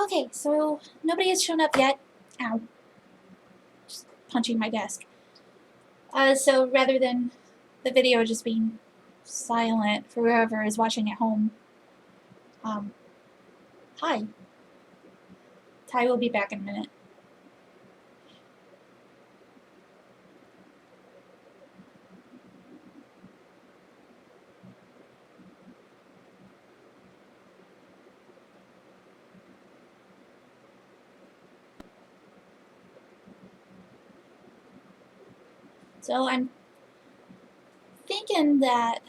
Okay, so nobody has shown up yet. Ow. Just punching my desk. So rather than the video just being silent for whoever is watching at home, hi. Ty will be back in a minute. So I'm thinking that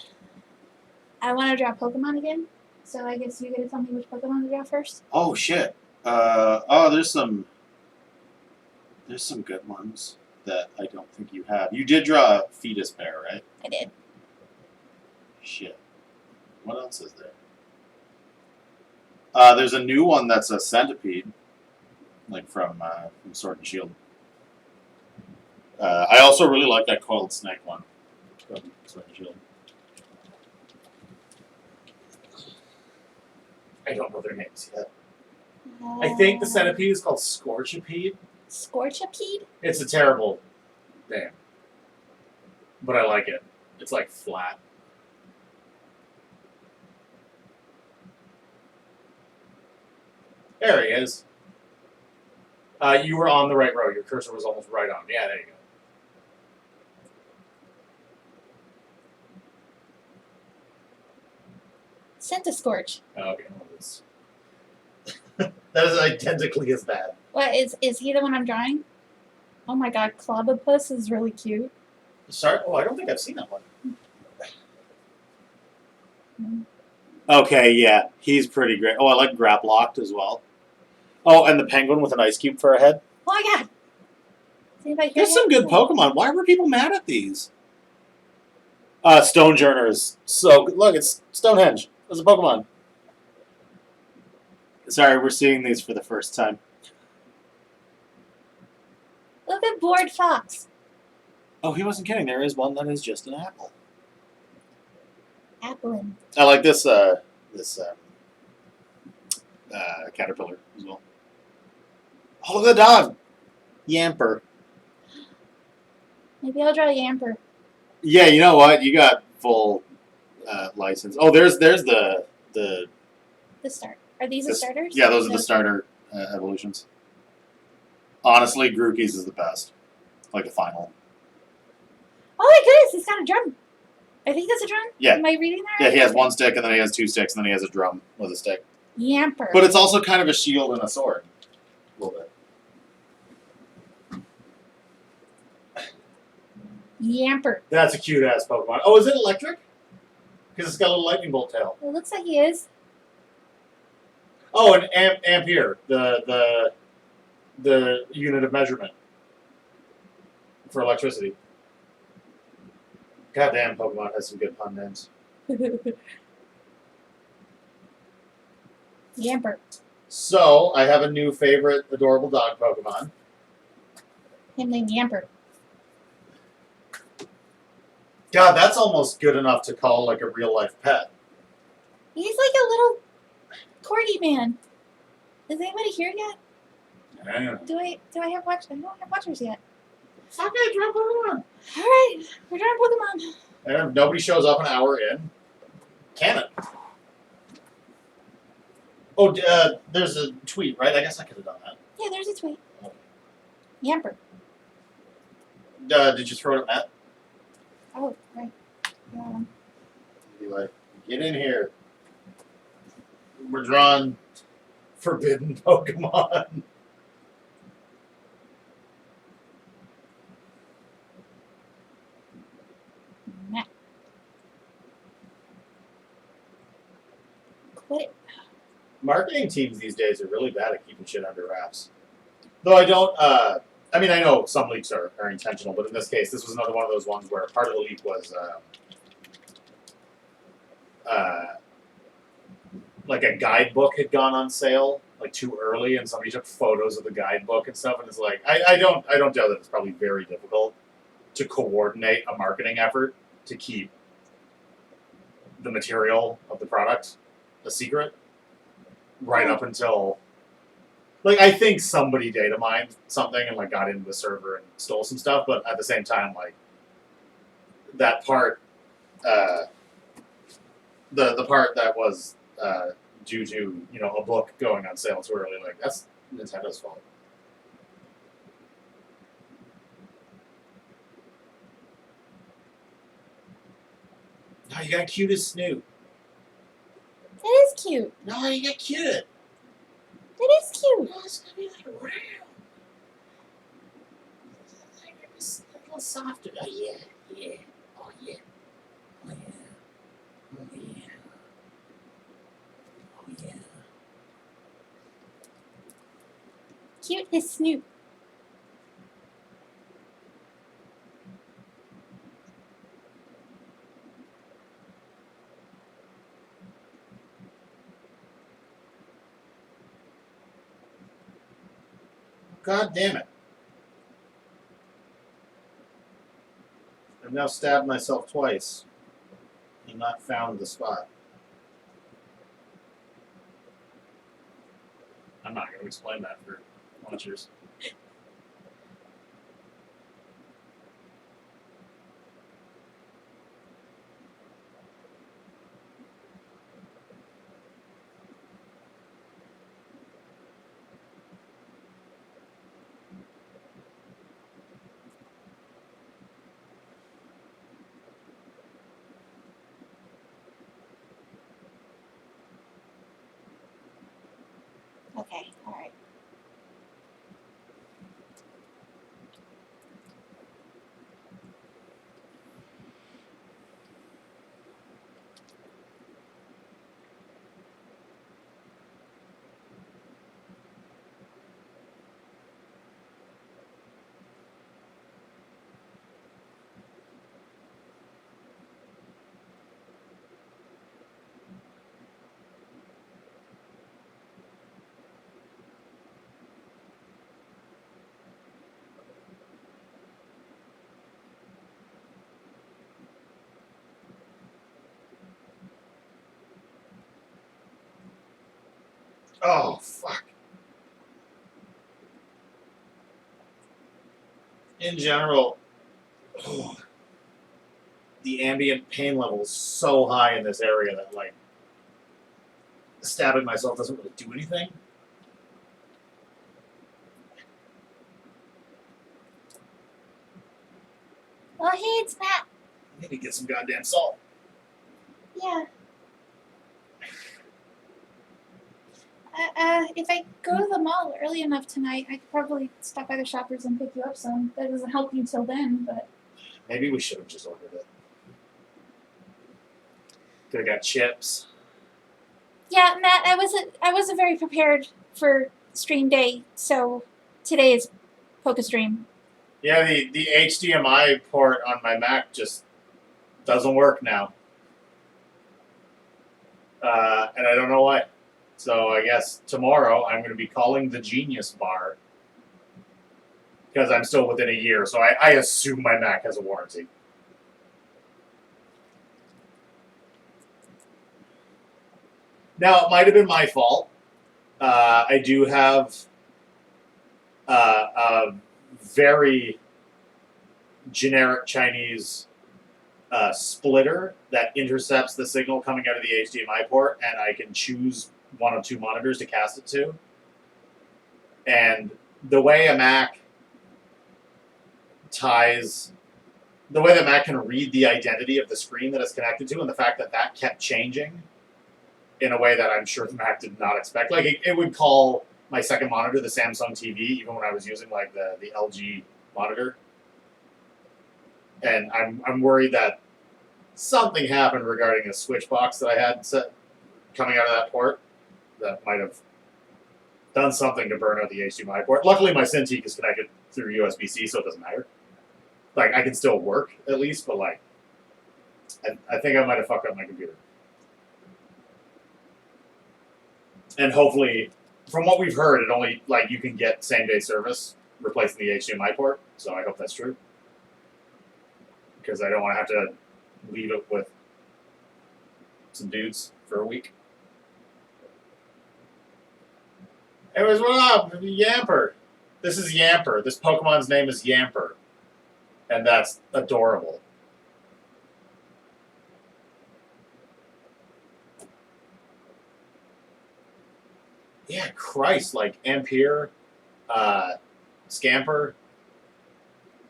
I want to draw Pokemon again. So I guess you gotta tell me which Pokemon to draw first. Oh shit. There's some good ones that I don't think you have. You did draw a fetus bear, right? I did. Shit. What else is there? There's a new one that's a centipede, like from Sword and Shield. I also really like that coiled snake one from Sword and Shield. I don't know their names yet. I think the centipede is called Scorchipede. Scorchipede? It's a terrible name, but I like it. It's like flat. There he is. You were on the right row. Your cursor was almost right on. Yeah, there you go. Centiscorch. Okay, well, that's that is identically as bad. What is he the one I'm drawing? Oh my god, Clobopus is really cute. Sorry? Oh, I don't think I've seen that one. Okay, yeah, he's pretty great. Oh, I like Graplocked as well. Oh, and the penguin with an ice cube for a head. Oh my god! Is anybody here There's some yet? good Pokemon. Why were people mad at these? Stonejourner is so good. Look, it's Stonehenge. There's a Pokemon. Sorry, we're seeing these for the first time. Look at Bored Fox. Oh, he wasn't kidding. There is one that is just an apple. Applin. I like this caterpillar as well. Oh, look at the dog! Yamper. Maybe I'll draw Yamper. Yeah, you know what? You got full license. Oh, there's the The start. Are these the starters? Yeah, those are No. the starter evolutions. Honestly, Grookey's is the best. Like a final. Oh my goodness, he's got a drum. I think that's a drum. Yeah. Am I reading that? Yeah, he has one stick, and then he has two sticks, and then he has a drum with a stick. Yamper. But it's also kind of a shield and a sword. A little bit. Yamper. That's a cute-ass Pokemon. Oh, is it electric? Because it's got a little lightning bolt tail. It looks like he is. Oh, and ampere, the unit of measurement for electricity. Goddamn, Pokemon has some good pun names. Yamper. So, I have a new favorite adorable dog Pokemon. Him named Yamper. God, that's almost good enough to call like a real-life pet. He's like a little corgi man. Is anybody here yet? I don't know. Do I have watchers? I don't have watchers yet. Okay, draw Pokemon. Alright, we're drawing Pokemon. And if nobody shows up an hour in, can it? Oh, there's a tweet, right? I guess I could have done that. Yeah, there's a tweet. Yamper. Did you throw it at Matt? Oh, right. Be like, get in here. We're drawing forbidden Pokemon. Nah. Quit. Marketing teams these days are really bad at keeping shit under wraps. Though I don't, I mean, I know some leaks are intentional, but in this case, this was another one of those ones where part of the leak was, like a guidebook had gone on sale, like too early, and somebody took photos of the guidebook and stuff, and it's like, I don't doubt that it's probably very difficult to coordinate a marketing effort to keep the material of the product a secret right up until Like, I think somebody data mined something and like got into the server and stole some stuff, but at the same time, like that part, the part that was due to a book going on sale too early, like that's Nintendo's fault. No, you got cute as Snoop. It is cute. No, you got cute. It is cute. No, it's gonna be like round. It's a little softer. Oh yeah, yeah. Oh yeah. Oh yeah. Oh yeah. Oh yeah. Cute as Snoop. God damn it. I've now stabbed myself twice and not found the spot. I'm not going to explain that for watchers. Okay, alright. Oh, fuck. In general, the ambient pain level is so high in this area that, like, stabbing myself doesn't really do anything. Oh, hey, it's Matt. I need to get some goddamn salt. Yeah. If I go to the mall early enough tonight, I could probably stop by the Shoppers and pick you up some. That doesn't help you till then, but... Maybe we should have just ordered it. Could have got chips. Yeah, Matt, I wasn't very prepared for stream day, so today is Poke Stream. Yeah, the HDMI port on my Mac just doesn't work now. And I don't know why. So I guess tomorrow I'm going to be calling the Genius Bar because I'm still within a year, so I assume my Mac has a warranty. Now, it might have been my fault. I do have a very generic Chinese splitter that intercepts the signal coming out of the HDMI port, and I can choose one of two monitors to cast it to. And the way a Mac the way that Mac can read the identity of the screen that it's connected to, and the fact that that kept changing in a way that I'm sure the Mac did not expect. Like, it would call my second monitor the Samsung TV, even when I was using, like, the LG monitor. And I'm worried that something happened regarding a switch box that I had set coming out of that port that might have done something to burn out the HDMI port. Luckily, my Cintiq is connected through USB-C, so it doesn't matter. Like, I can still work, at least, but, like, I think I might have fucked up my computer. And hopefully, from what we've heard, it only, like, you can get same-day service replacing the HDMI port, so I hope that's true. Because I don't want to have to leave it with some dudes for a week. Hey, what's up? Yamper. This is Yamper. This Pokemon's name is Yamper. And that's adorable. Yeah, Christ, like Ampere, Scamper.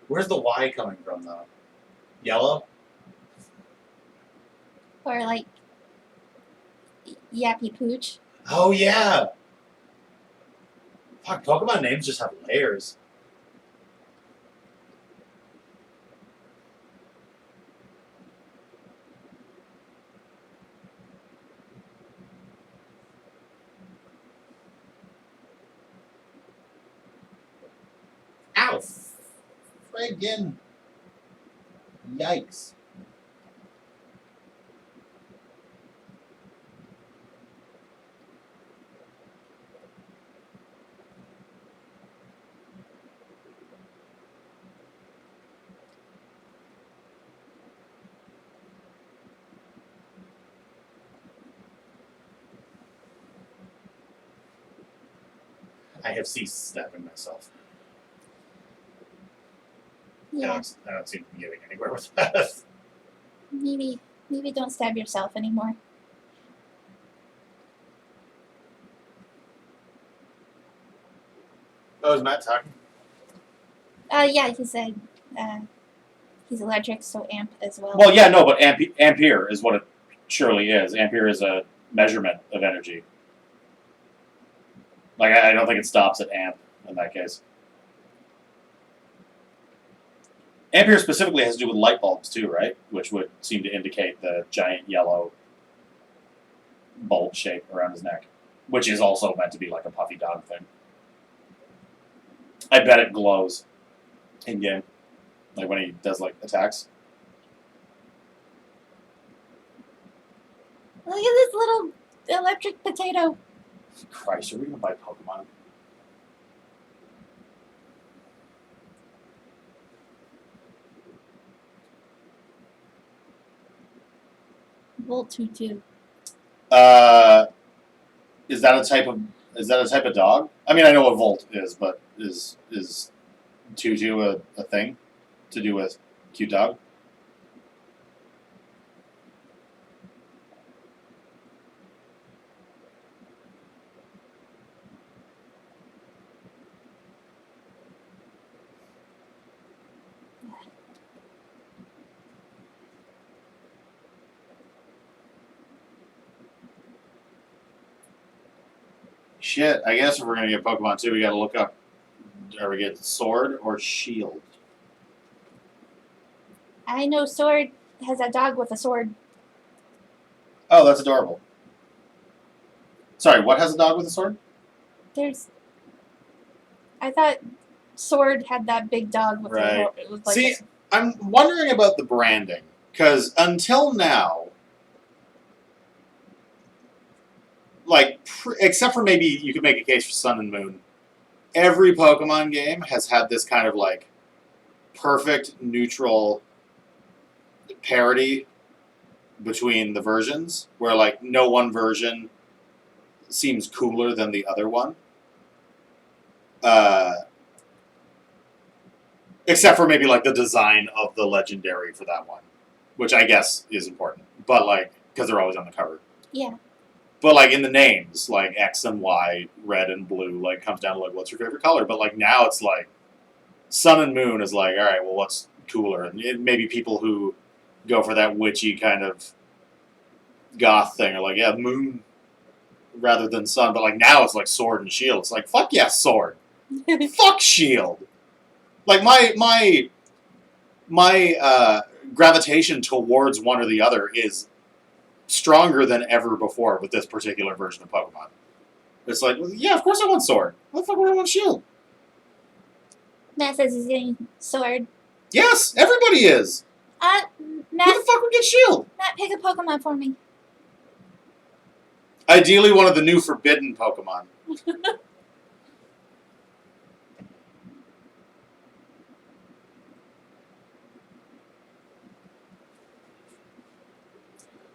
Where's the Y coming from, though? Yellow? Or like Yappy Pooch. Oh, yeah! Fuck, Pokemon names just have layers. Ow! Friggin' yikes. I have ceased stabbing myself. Yeah. I don't seem to be getting anywhere with that. Maybe don't stab yourself anymore. Oh, is Matt talking? Yeah, he said he's allergic, so amp as well. Well, yeah, no, but ampere is what it surely is. Ampere is a measurement of energy. Like, I don't think it stops at amp in that case. Ampere specifically has to do with light bulbs too, right? Which would seem to indicate the giant yellow bulb shape around his neck, which is also meant to be like a puffy dog thing. I bet it glows in game, like when he does like attacks. Look at this little electric potato. Christ, are we gonna buy Pokemon? Volt Tutu. Is that a type of dog? I mean, I know what Volt is, but is Tutu a thing to do with cute dog? Shit, I guess if we're gonna get Pokemon too, we gotta look up. Are we get Sword or Shield? I know Sword has a dog with a sword. Oh, that's adorable. Sorry, what has a dog with a sword? I thought Sword had that big dog with Right. it was like See, I'm wondering about the branding, because until now, like, except for maybe you could make a case for Sun and Moon, every Pokemon game has had this kind of, like, perfect, neutral parity between the versions, where, like, no one version seems cooler than the other one. Except for maybe, like, the design of the legendary for that one, which I guess is important. But, like, because they're always on the cover. yeah. But, like, in the names, like, X and Y, red and blue, like, comes down to, like, what's your favorite color? But, like, now it's, like, Sun and Moon is, like, all right, well, what's cooler? And maybe people who go for that witchy kind of goth thing are like, yeah, Moon rather than Sun. But, like, now it's, like, Sword and Shield. It's like, fuck yeah, Sword. Fuck Shield. Like, my gravitation towards one or the other is stronger than ever before with this particular version of Pokemon. It's like, well, yeah, of course I want Sword. Why the fuck would I want Shield? Matt says he's getting Sword. Yes, everybody is. Who Matt, the fuck would get Shield? Matt, pick a Pokemon for me. Ideally, one of the new forbidden Pokemon.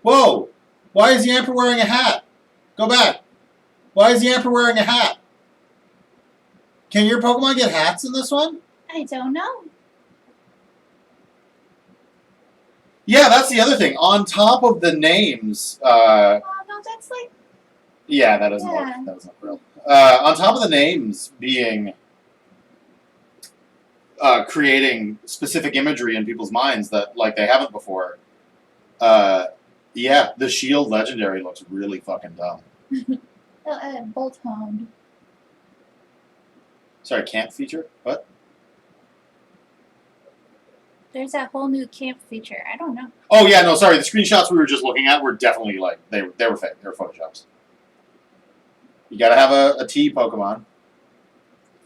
Whoa! Why is Yamper wearing a hat? Go back. Why is Yamper wearing a hat? Can your Pokemon get hats in this one? I don't know. Yeah, that's the other thing. On top of the names, Oh no, that's like yeah, that doesn't Yeah. look, that doesn't look real. On top of the names being creating specific imagery in people's minds that like they haven't before. Yeah, the Shield Legendary looks really fucking dumb. Bolt Hound. Sorry, camp feature? What? There's that whole new camp feature. I don't know. Oh yeah, no, sorry. The screenshots we were just looking at were definitely like they were fake. They were photoshops. You gotta have a T Pokemon,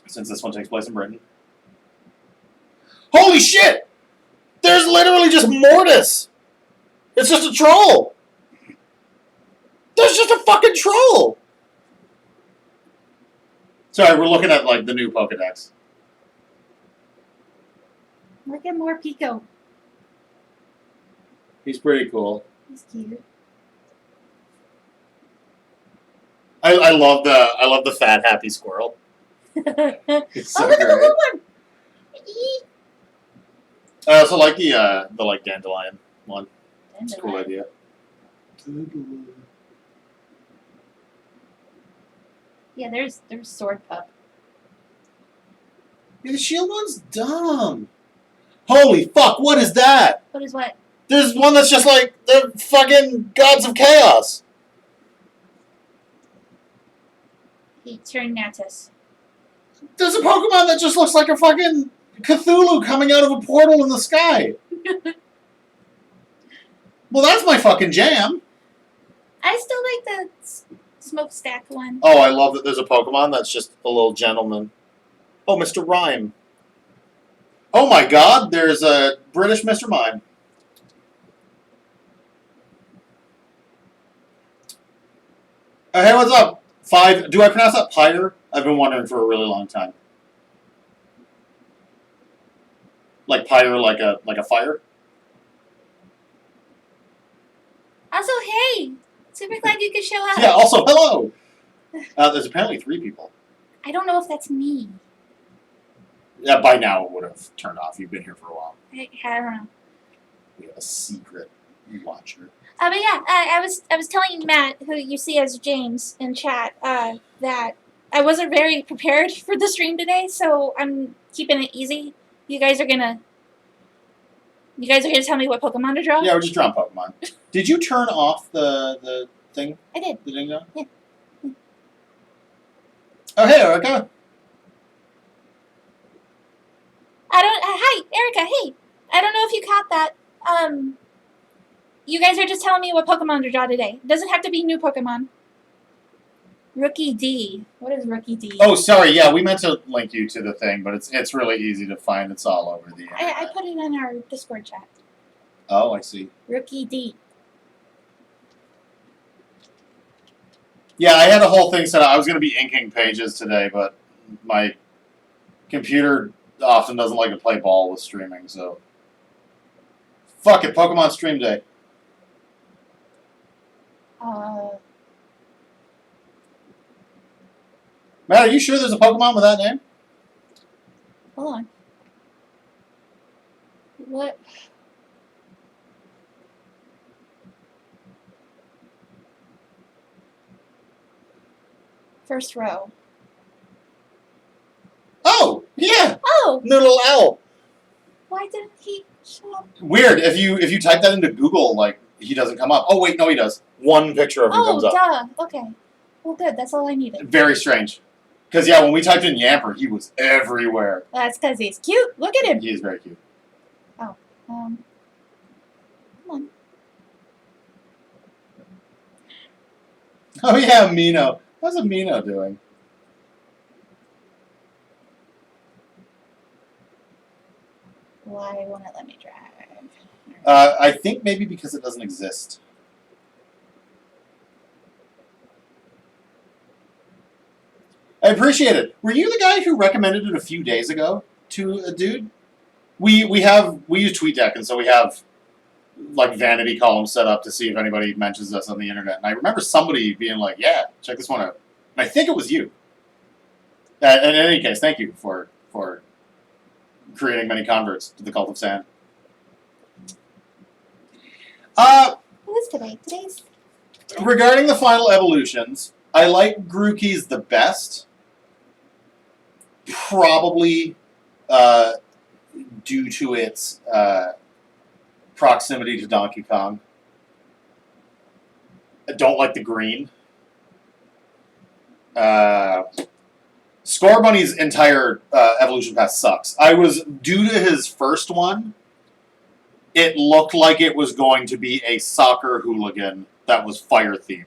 since this one takes place in Britain. Holy shit! There's literally just Mortis. It's just a troll. There's just a fucking troll. Sorry, we're looking at like the new Pokedex. Look at more Pico. He's pretty cool. He's cute. I love the fat happy squirrel. It's so Oh, look at the great. little one. Eee. I also like the like dandelion one. It's a cool idea. Yeah, there's Sword Pup. Yeah, the Shield one's dumb. Holy fuck! What is that? What is what? There's one that's just like the fucking gods of chaos. He turned Natus. There's a Pokemon that just looks like a fucking Cthulhu coming out of a portal in the sky. Well, that's my fucking jam. I still like the smokestack one. Oh, I love that there's a Pokemon that's just a little gentleman. Oh, Mr. Rhyme. Oh my god, there's a British Mr. Mime. Hey, what's up? Do I pronounce that Pyre? I've been wondering for a really long time. Like pyre, like a fire? Also, hey, super glad you could show up. Yeah, also, hello! There's apparently 3 people. I don't know if that's me. Yeah, by now it would have turned off. You've been here for a while. I don't know. We have a secret watcher. But yeah, I was telling Matt, who you see as James in chat, that I wasn't very prepared for the stream today, so I'm keeping it easy. You guys are gonna tell me what Pokemon to draw? Yeah, we're just drawing Pokemon. Did you turn off the thing? I did. The dingo? Yeah. Oh, hey, Erica. Hi, Erica. Hey, I don't know if you caught that. You guys are just telling me what Pokemon to draw today. It doesn't have to be new Pokemon. Rookie D. What is Rookie D? Oh, sorry. Yeah, we meant to link you to the thing, but it's really easy to find. It's all over the internet. I put it in our Discord chat. Oh, I see. Rookie D. Yeah, I had a whole thing set up. I was going to be inking pages today, but my computer often doesn't like to play ball with streaming, so... Fuck it, Pokemon Stream Day. Matt, are you sure there's a Pokemon with that name? Hold on. What? First row. Oh, yeah! Oh! Noodle L. Why didn't he show up? Weird. If you type that into Google, like, he doesn't come up. Oh, wait, no, he does. One picture of him Oh, comes up. duh. Okay. Well, good. That's all I needed. Very strange. Because, yeah, when we typed in Yamper, he was everywhere. That's because he's cute. Look at him. He is very cute. Come on. Oh, yeah, Mino. How's a Mino doing? Why won't it let me drive? I think maybe because it doesn't exist. I appreciate it. Were you the guy who recommended it a few days ago to a dude? We use TweetDeck, and so we have like vanity columns set up to see if anybody mentions us on the internet. And I remember somebody being like, "Yeah, check this one out." And I think it was you. In any case, thank you for creating many converts to the cult of sand. What is today? Today's Regarding the final evolutions, I like Grookey's the best. Probably due to its proximity to Donkey Kong. I don't like the green. Scorbunny's entire evolution path sucks. I was due to his first one. It looked like it was going to be a soccer hooligan that was fire themed,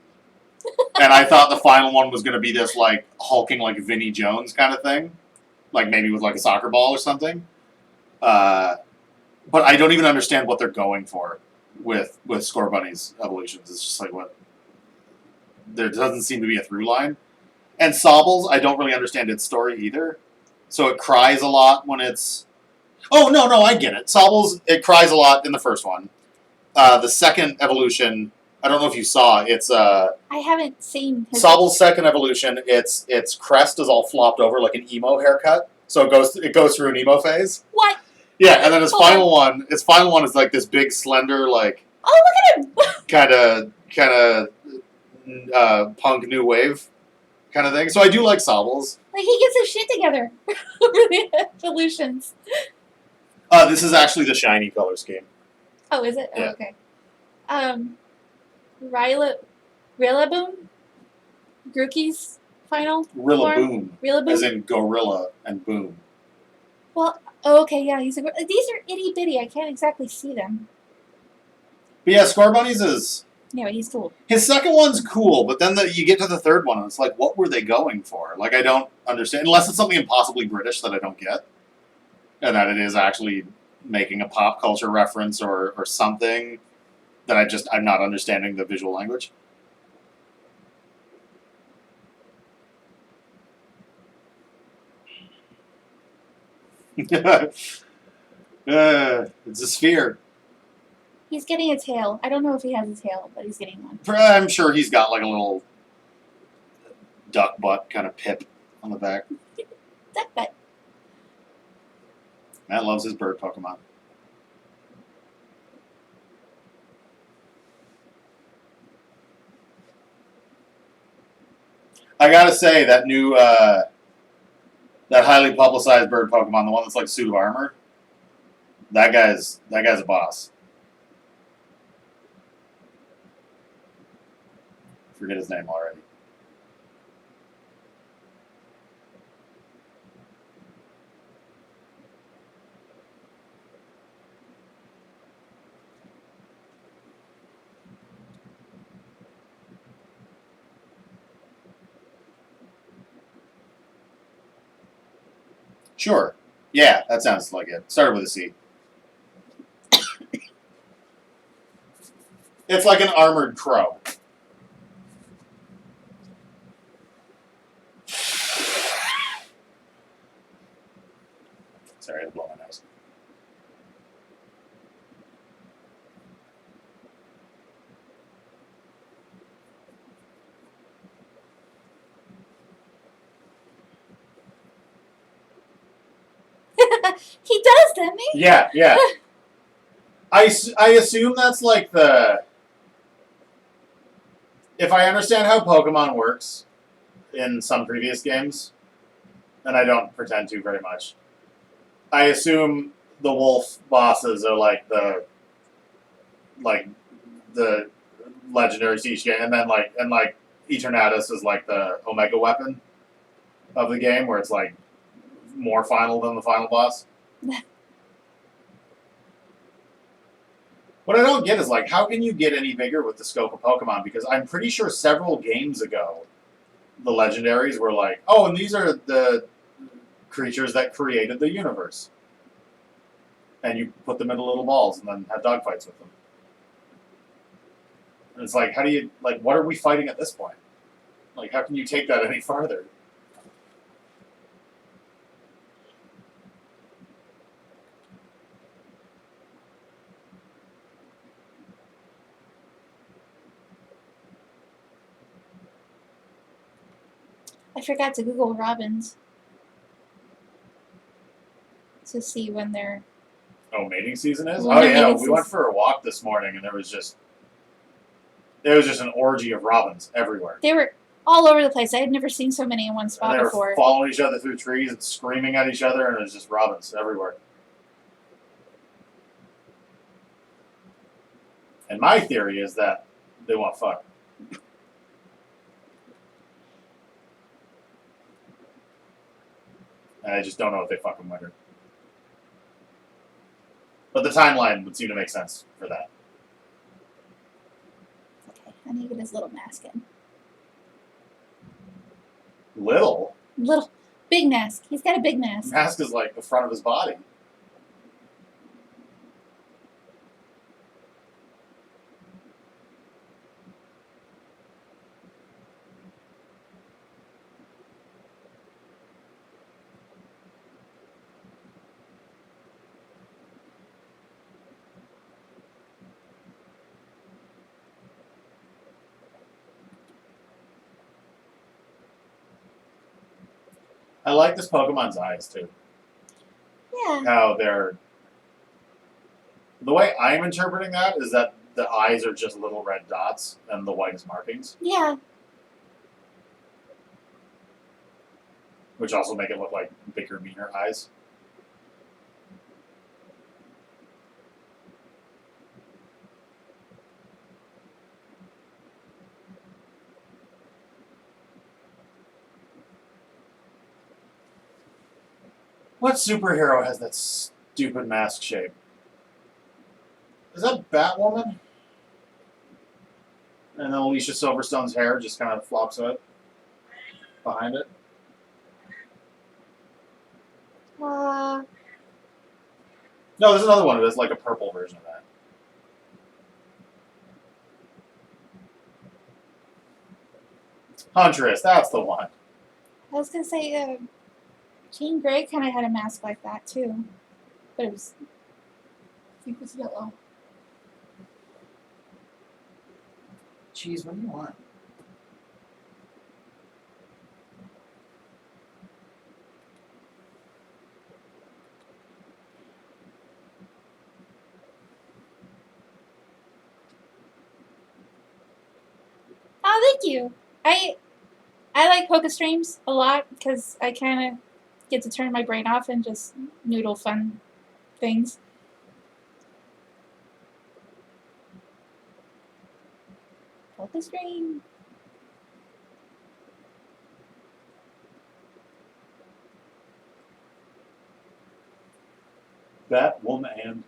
and I thought the final one was going to be this like hulking like Vinnie Jones kind of thing, like maybe with like a soccer ball or something. But I don't even understand what they're going for with Scorbunny's evolutions. It's just like what there doesn't seem to be a through line. And Sobbles, I don't really understand its story either. So it cries a lot when it's... Oh, no, I get it. Sobbles, it cries a lot in the first one. The second evolution, I don't know if you saw, it's... I haven't seen his Sobble's second evolution, its crest is all flopped over like an emo haircut. So it goes through an emo phase. What? Yeah, and then its final one is like this big, slender, like... Oh, look at him! kind of punk new wave kind of thing. So I do like Sobbles. Like, he gets his shit together over the evolutions. This is actually the shiny color scheme. Oh, is it? Yeah. Oh, okay. Rillaboom? Grookey's final form? Rillaboom. Rillaboom? As in gorilla and boom. Well, oh, okay, yeah. These are itty bitty. I can't exactly see them. But yeah, Scorbunny's is... Anyway, he's cool. His second one's cool, but then you get to the third one, and it's like, what were they going for? Like, I don't understand. Unless it's something impossibly British that I don't get. And that it is actually making a pop culture reference or something that I'm not understanding the visual language. It's a sphere. He's getting a tail. I don't know if he has a tail, but he's getting one. I'm sure he's got like a little duck butt kind of pip on the back. Duck butt. Matt loves his bird Pokemon. I gotta say, that new, that highly publicized bird Pokemon, the one that's like suit of armor, that guy's a boss. Forget his name already. Sure. Yeah, that sounds like it. Started with a C. It's like an armored crow. Sorry, I had to blow my nose. He does, doesn't he? Yeah. I assume that's like the... If I understand how Pokemon works in some previous games, and I don't pretend to very much, I assume the wolf bosses are like the legendary siege game, and then like Eternatus is like the Omega weapon of the game, where it's like more final than the final boss. What I don't get is, like, how can you get any bigger with the scope of Pokemon? Because I'm pretty sure several games ago, the legendaries were like, oh, and these are the creatures that created the universe. And you put them into little balls and then have dogfights with them. And it's like, how do you, like, what are we fighting at this point? Like, how can you take that any farther? I forgot to Google Robins. to see when they're. Oh, mating season is? When Oh the yeah, mating we went for a walk this morning and there was just an orgy of robins everywhere. They were all over the place. I had never seen so many in one And spot they were before. following each other through trees and screaming at each other, and it was just robins everywhere. And my theory is that they want fuck. And I just don't know if they fucking winter. But the timeline would seem to make sense for that. Okay, I need to get his little mask in. Little? Little, big mask. He's got a big mask. Mask is like the front of his body. I like this Pokemon's eyes too. Yeah. How they're. The way I'm interpreting that is that the eyes are just little red dots and the white is markings, Yeah. which also make it look like bigger, meaner eyes. What superhero has that stupid mask shape? Is that Batwoman? And then Alicia Silverstone's hair just kind of flops out behind it. No, there's another one that's like a purple version of that. Huntress, that's the one. I was gonna say, Jean Grey kind of had a mask like that too, but it was. I think it was yellow. Jeez, what do you want? Oh, thank you. I like Poke Streams a lot because I kind of get to turn my brain off and just noodle fun things. Poke Stream. Batwoman and.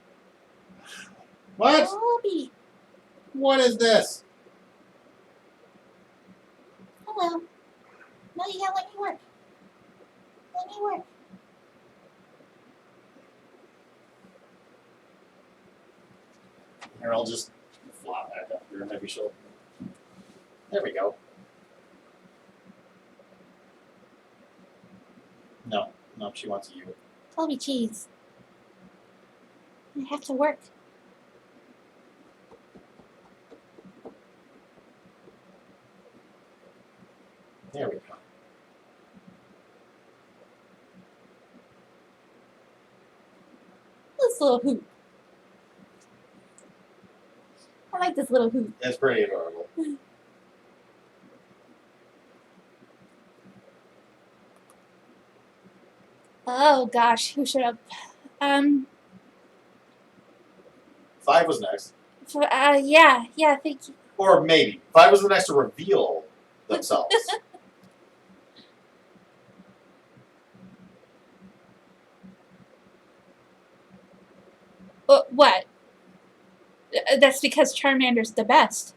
What? Bobby. What is this? Hello. No, you gotta let me work. Let me work. Here, I'll just flop back up here. Maybe she'll. There we go. No, she wants you. Toby cheese. I have to work. There we go. This little hoop. I like this little hoop. It's pretty adorable. Oh gosh, who should have? 5 was next. Yeah, thank you. Or maybe. 5 was the next to reveal themselves. What? That's because Charmander's the best.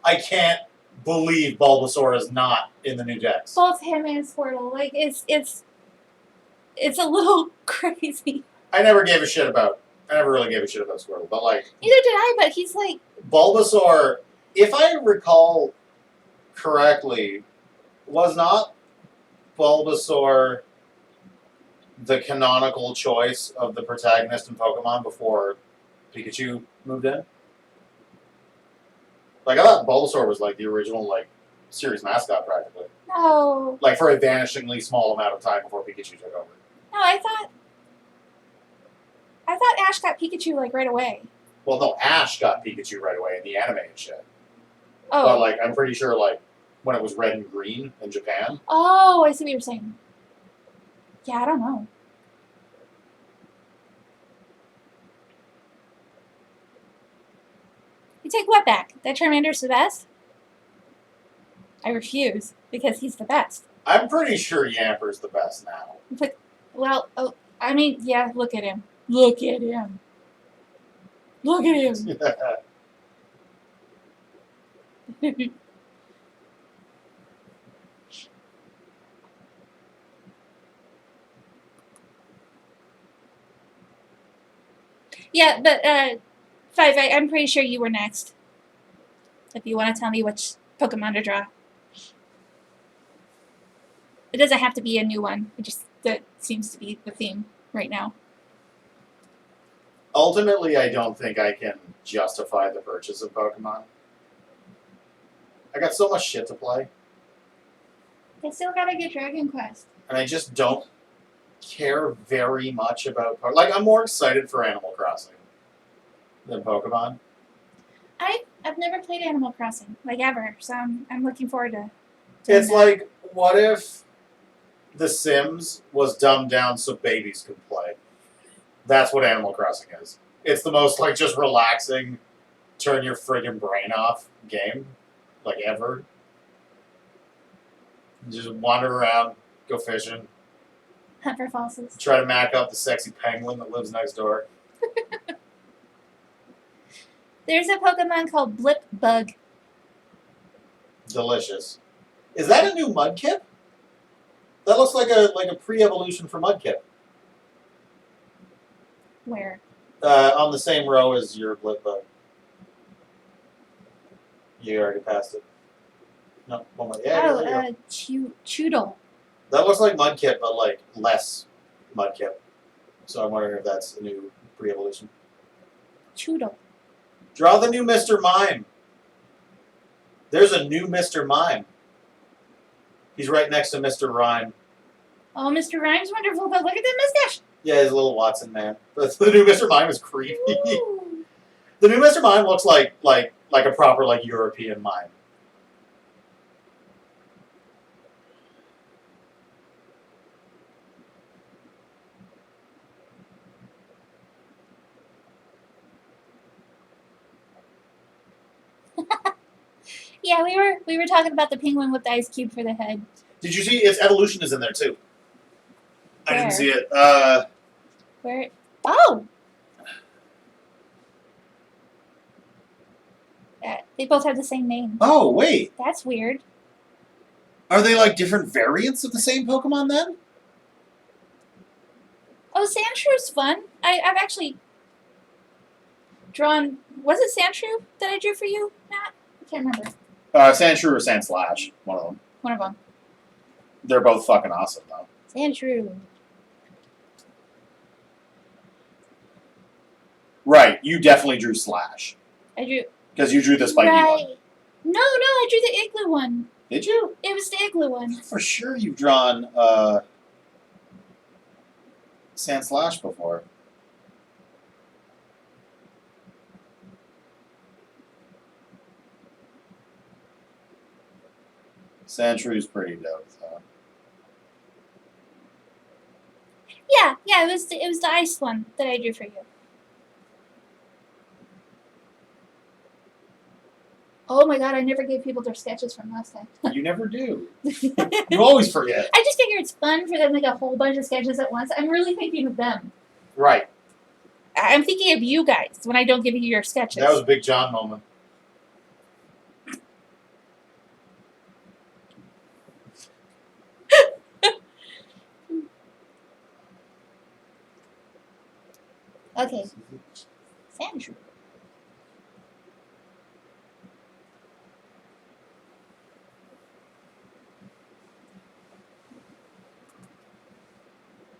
I can't believe Bulbasaur is not in the new decks. Both him and Squirtle, like it's a little crazy. I never really gave a shit about Squirtle, but like Neither did I, but he's like Bulbasaur, if I recall correctly, was not Bulbasaur the canonical choice of the protagonist in Pokemon before Pikachu moved in? Like, I thought Bulbasaur was like the original like series mascot practically. No. Like for a vanishingly small amount of time before Pikachu took over. No, I thought Ash got Pikachu like right away. Well, no, Ash got Pikachu right away in the anime and shit. Oh. But like, I'm pretty sure like when it was red and green in Japan. Oh, I see what you're saying. Yeah, I don't know. You take what back? That Charmander's the best? I refuse, because he's the best. I'm pretty sure Yamper's the best now. But, well, oh, I mean, yeah, look at him. Look at him. Look at him. Yeah, but, Five, I'm pretty sure you were next. If you want to tell me which Pokemon to draw. It doesn't have to be a new one. It just, that seems to be the theme right now. Ultimately, I don't think I can justify the purchase of Pokemon. I got so much shit to play, I still gotta get Dragon Quest. and I just don't care very much about Pokemon. Like, I'm more excited for Animal Crossing than Pokemon. I've never played Animal Crossing, like ever, so I'm looking forward to It's that. like, what if The Sims was dumbed down so babies could play? That's what Animal Crossing is. It's the most, like, just relaxing, turn your friggin' brain off game, like, ever. Just wander around, go fishing, Hunt for fossils. try to mac up the sexy penguin that lives next door. There's a Pokemon called Blip Bug. Delicious. Is that a new Mudkip? That looks like a pre-evolution for Mudkip. Where? On the same row as your Blipbug. You already passed it. No, one more. Yeah, Oh, there you go. Choodle. That looks like Mudkip, but like less Mudkip. So I'm wondering if that's a new pre-evolution. Choodle. Draw the new Mr. Mime. There's a new Mr. Mime. He's right next to Mr. Rhyme. Oh, Mr. Rhyme's wonderful, but look at that mustache. Yeah, he's a little Watson man. But the new Mr. Mime is creepy. Ooh. The new Mr. Mime looks like a proper like European mime. Yeah, we were talking about the penguin with the ice cube for the head. Did you see its evolution is in there too? I Where? didn't see it. Where? Oh. They both have the same name. Oh wait, That's weird. are they like different variants of the same Pokemon then? Oh, Sandshrews fun. I've actually drawn. Was it Sandshrew that I drew for you, Matt? I can't remember. Sandshrew or Sandslash, one of them. One of them. They're both fucking awesome though. Sandshrew. Right, you definitely drew Slash I drew. because you drew the spiky Right. one. No, I drew the igloo one. Did you? It was the igloo one. For sure, you've drawn Sandslash before. Sandshrews pretty dope though. Yeah, it was the ice one that I drew for you. Oh my god, I never gave people their sketches from last time. You never do. I You always forget. just figure it's fun for them to make a whole bunch of sketches at once. I'm really thinking of them. Right. I'm thinking of you guys when I don't give you your sketches. That was a Big John moment. Okay. Sandshrew.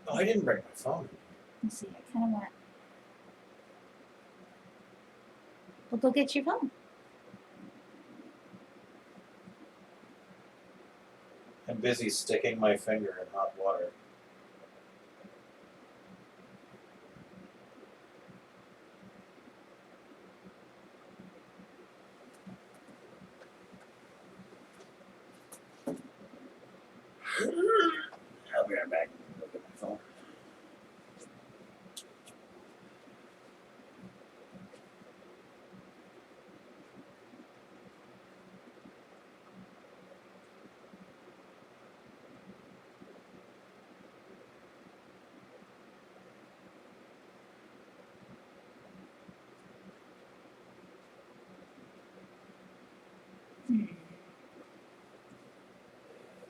Oh, I didn't bring my phone. Let's see, I kind of want. Well, go get your phone. I'm busy sticking my finger in hot water. I'll be right back. Look at my phone.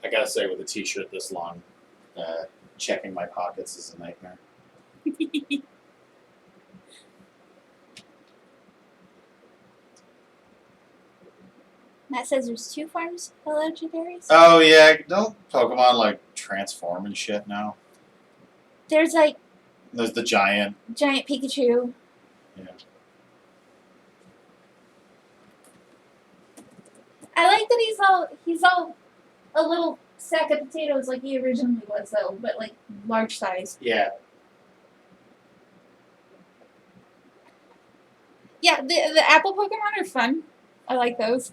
I gotta say, with a t-shirt this long, checking my pockets is a nightmare. Matt says there's 2 forms of legendaries. Oh yeah, don't Pokemon like transform and shit now? There's like There's the giant. giant Pikachu. Yeah. I like that he's all a little sack of potatoes like he originally was though, but like large size. Yeah. Yeah, the apple Pokemon are fun. I like those.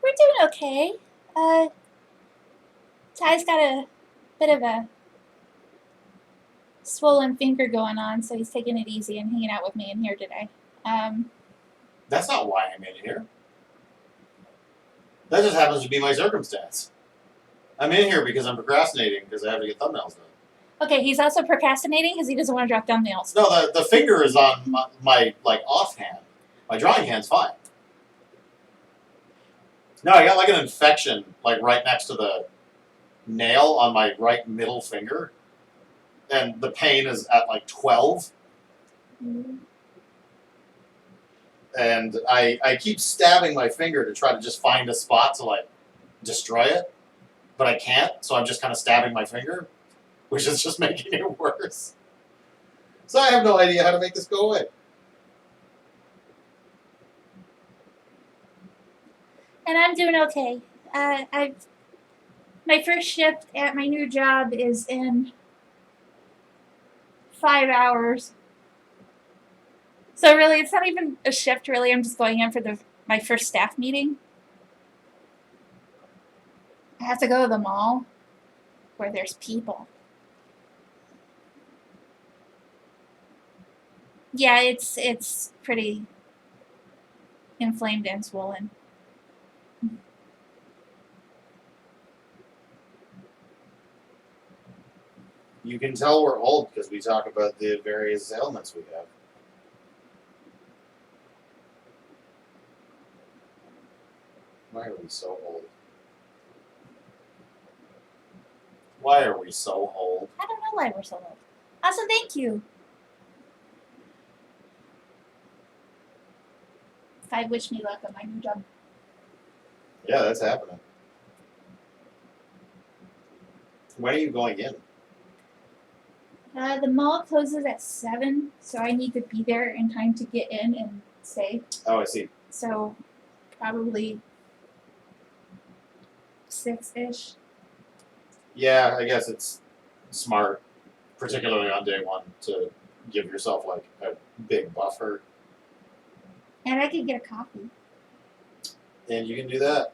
We're doing okay. Ty's got a bit of a swollen finger going on, so he's taking it easy and hanging out with me in here today. That's not why I'm in here. That just happens to be my circumstance. I'm in here because I'm procrastinating because I have to get thumbnails done. Okay, he's also procrastinating because he doesn't want to draw thumbnails. No, the finger is on my like offhand. My drawing hand's fine. No, I got like an infection like right next to the nail on my right middle finger, and the pain is at like 12. And I keep stabbing my finger to try to just find a spot to like destroy it, but I can't, so I'm just kind of stabbing my finger, which is just making it worse. So I have no idea how to make this go away. And I'm doing okay. My first shift at my new job is in 5 hours. So really, it's not even a shift. Really, I'm just going in for my first staff meeting. I have to go to the mall where there's people. Yeah, it's pretty inflamed and swollen. You can tell we're old because we talk about the various ailments we have. Why are we so old? Why are we so old? I don't know why we're so old. Also, thank you. 5 wish me luck on my new job. Yeah, that's happening. When are you going in? The mall closes at 7, so I need to be there in time to get in and stay. Oh, I see. So, probably 6-ish. Yeah, I guess it's smart, particularly on day one, to give yourself like a big buffer. And I could get a coffee. And you can do that.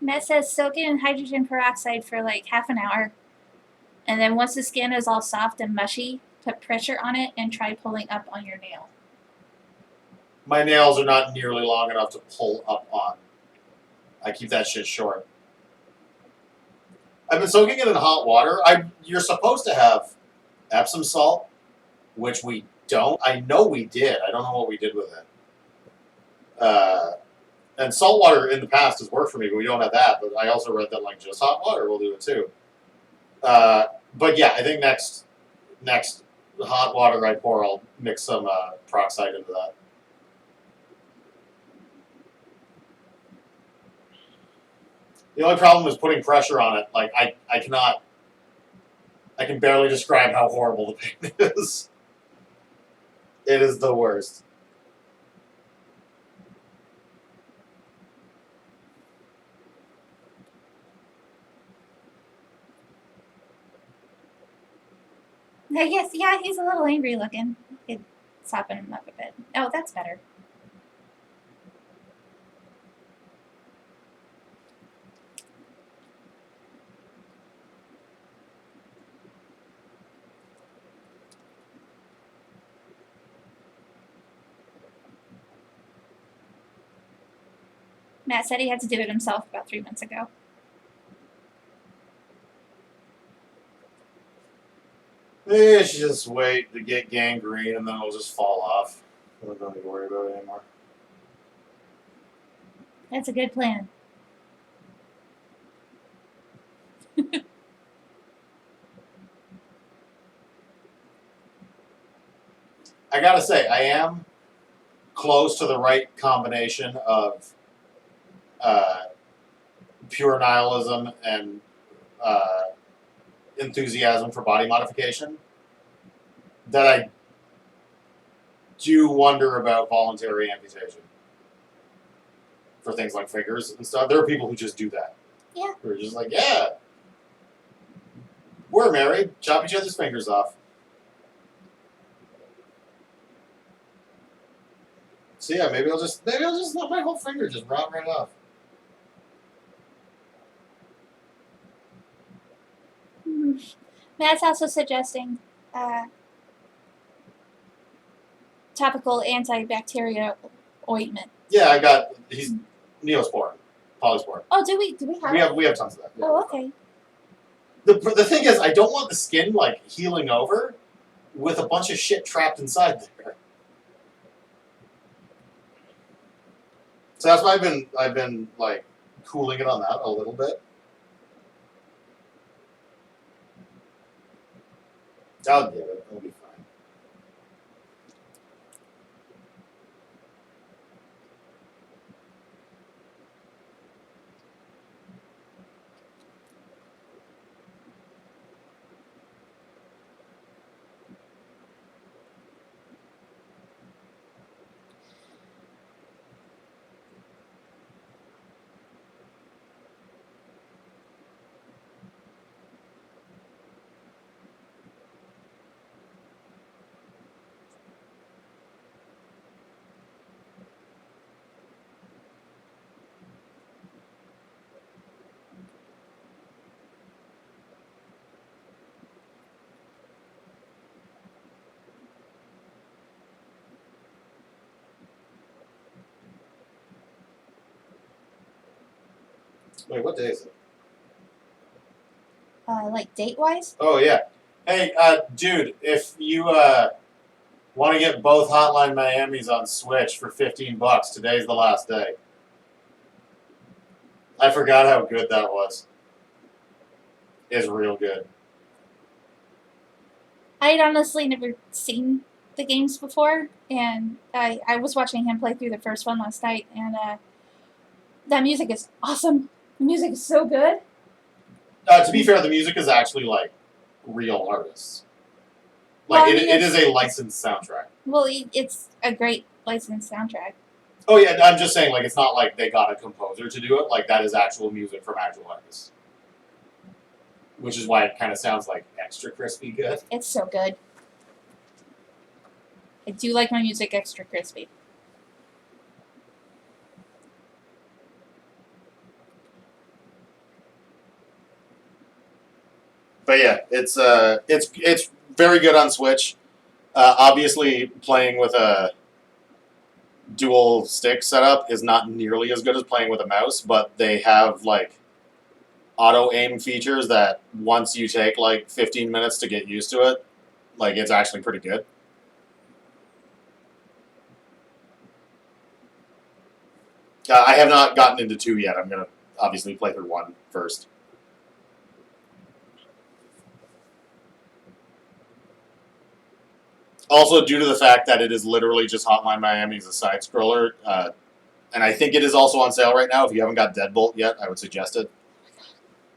Matt says soak it in hydrogen peroxide for like half an hour. And then once the skin is all soft and mushy, put pressure on it and try pulling up on your nail. My nails are not nearly long enough to pull up on. I keep that shit short. I've been soaking it in hot water. You're supposed to have Epsom salt, which we don't. I know we did. I don't know what we did with it. And salt water in the past has worked for me, but we don't have that. But I also read that like just hot water will do it too. But yeah, I think next hot water I pour, I'll mix some peroxide into that. The only problem is putting pressure on it. Like I cannot. I can barely describe how horrible the pain is. It is the worst. I guess, yeah, he's a little angry looking. Could soften him up a bit. Oh, that's better. Matt said he had to do it himself about 3 months ago. Maybe I should just wait to get gangrene and then it'll just fall off. I don't need to worry about it anymore. That's a good plan. I gotta say, I am close to the right combination of pure nihilism and enthusiasm for body modification that I do wonder about voluntary amputation for things like fingers and stuff. There are people who just do that. Yeah. Who are just like, yeah, we're married, chop each other's fingers off. So yeah, maybe I'll just let my whole finger just rot right off. Matt's also suggesting topical antibacterial ointment. Yeah, he's Neosporin, Polysporin. Oh, do we have? We have tons of that. Yeah. Oh, okay. The thing is, I don't want the skin like healing over with a bunch of shit trapped inside there. So that's why I've been like cooling it on that a little bit. I'll give it. It'll be fine. Wait, what day is it? Like date wise? Oh yeah. Hey, dude, if you want to get both Hotline Miamis on Switch for $15, today's the last day. I forgot how good that was. It's real good. I had honestly never seen the games before, and I was watching him play through the first one last night, and that music is awesome. The music is so good. To be fair, the music is actually like real artists. Like Well, I mean, it is a licensed soundtrack. Well, it's a great licensed soundtrack. Oh yeah, I'm just saying, like, it's not like they got a composer to do it. Like, that is actual music from actual artists. Which is why it kind of sounds like extra crispy good. It's so good. I do like my music extra crispy. But yeah, it's very good on Switch. Obviously, playing with a dual stick setup is not nearly as good as playing with a mouse, but they have like auto aim features that once you take like 15 minutes to get used to it, like it's actually pretty good. I have not gotten into 2 yet. I'm gonna obviously play through 1 first. Also, due to the fact that it is literally just Hotline Miami as a side scroller, and I think it is also on sale right now. If you haven't got Deadbolt yet, I would suggest it.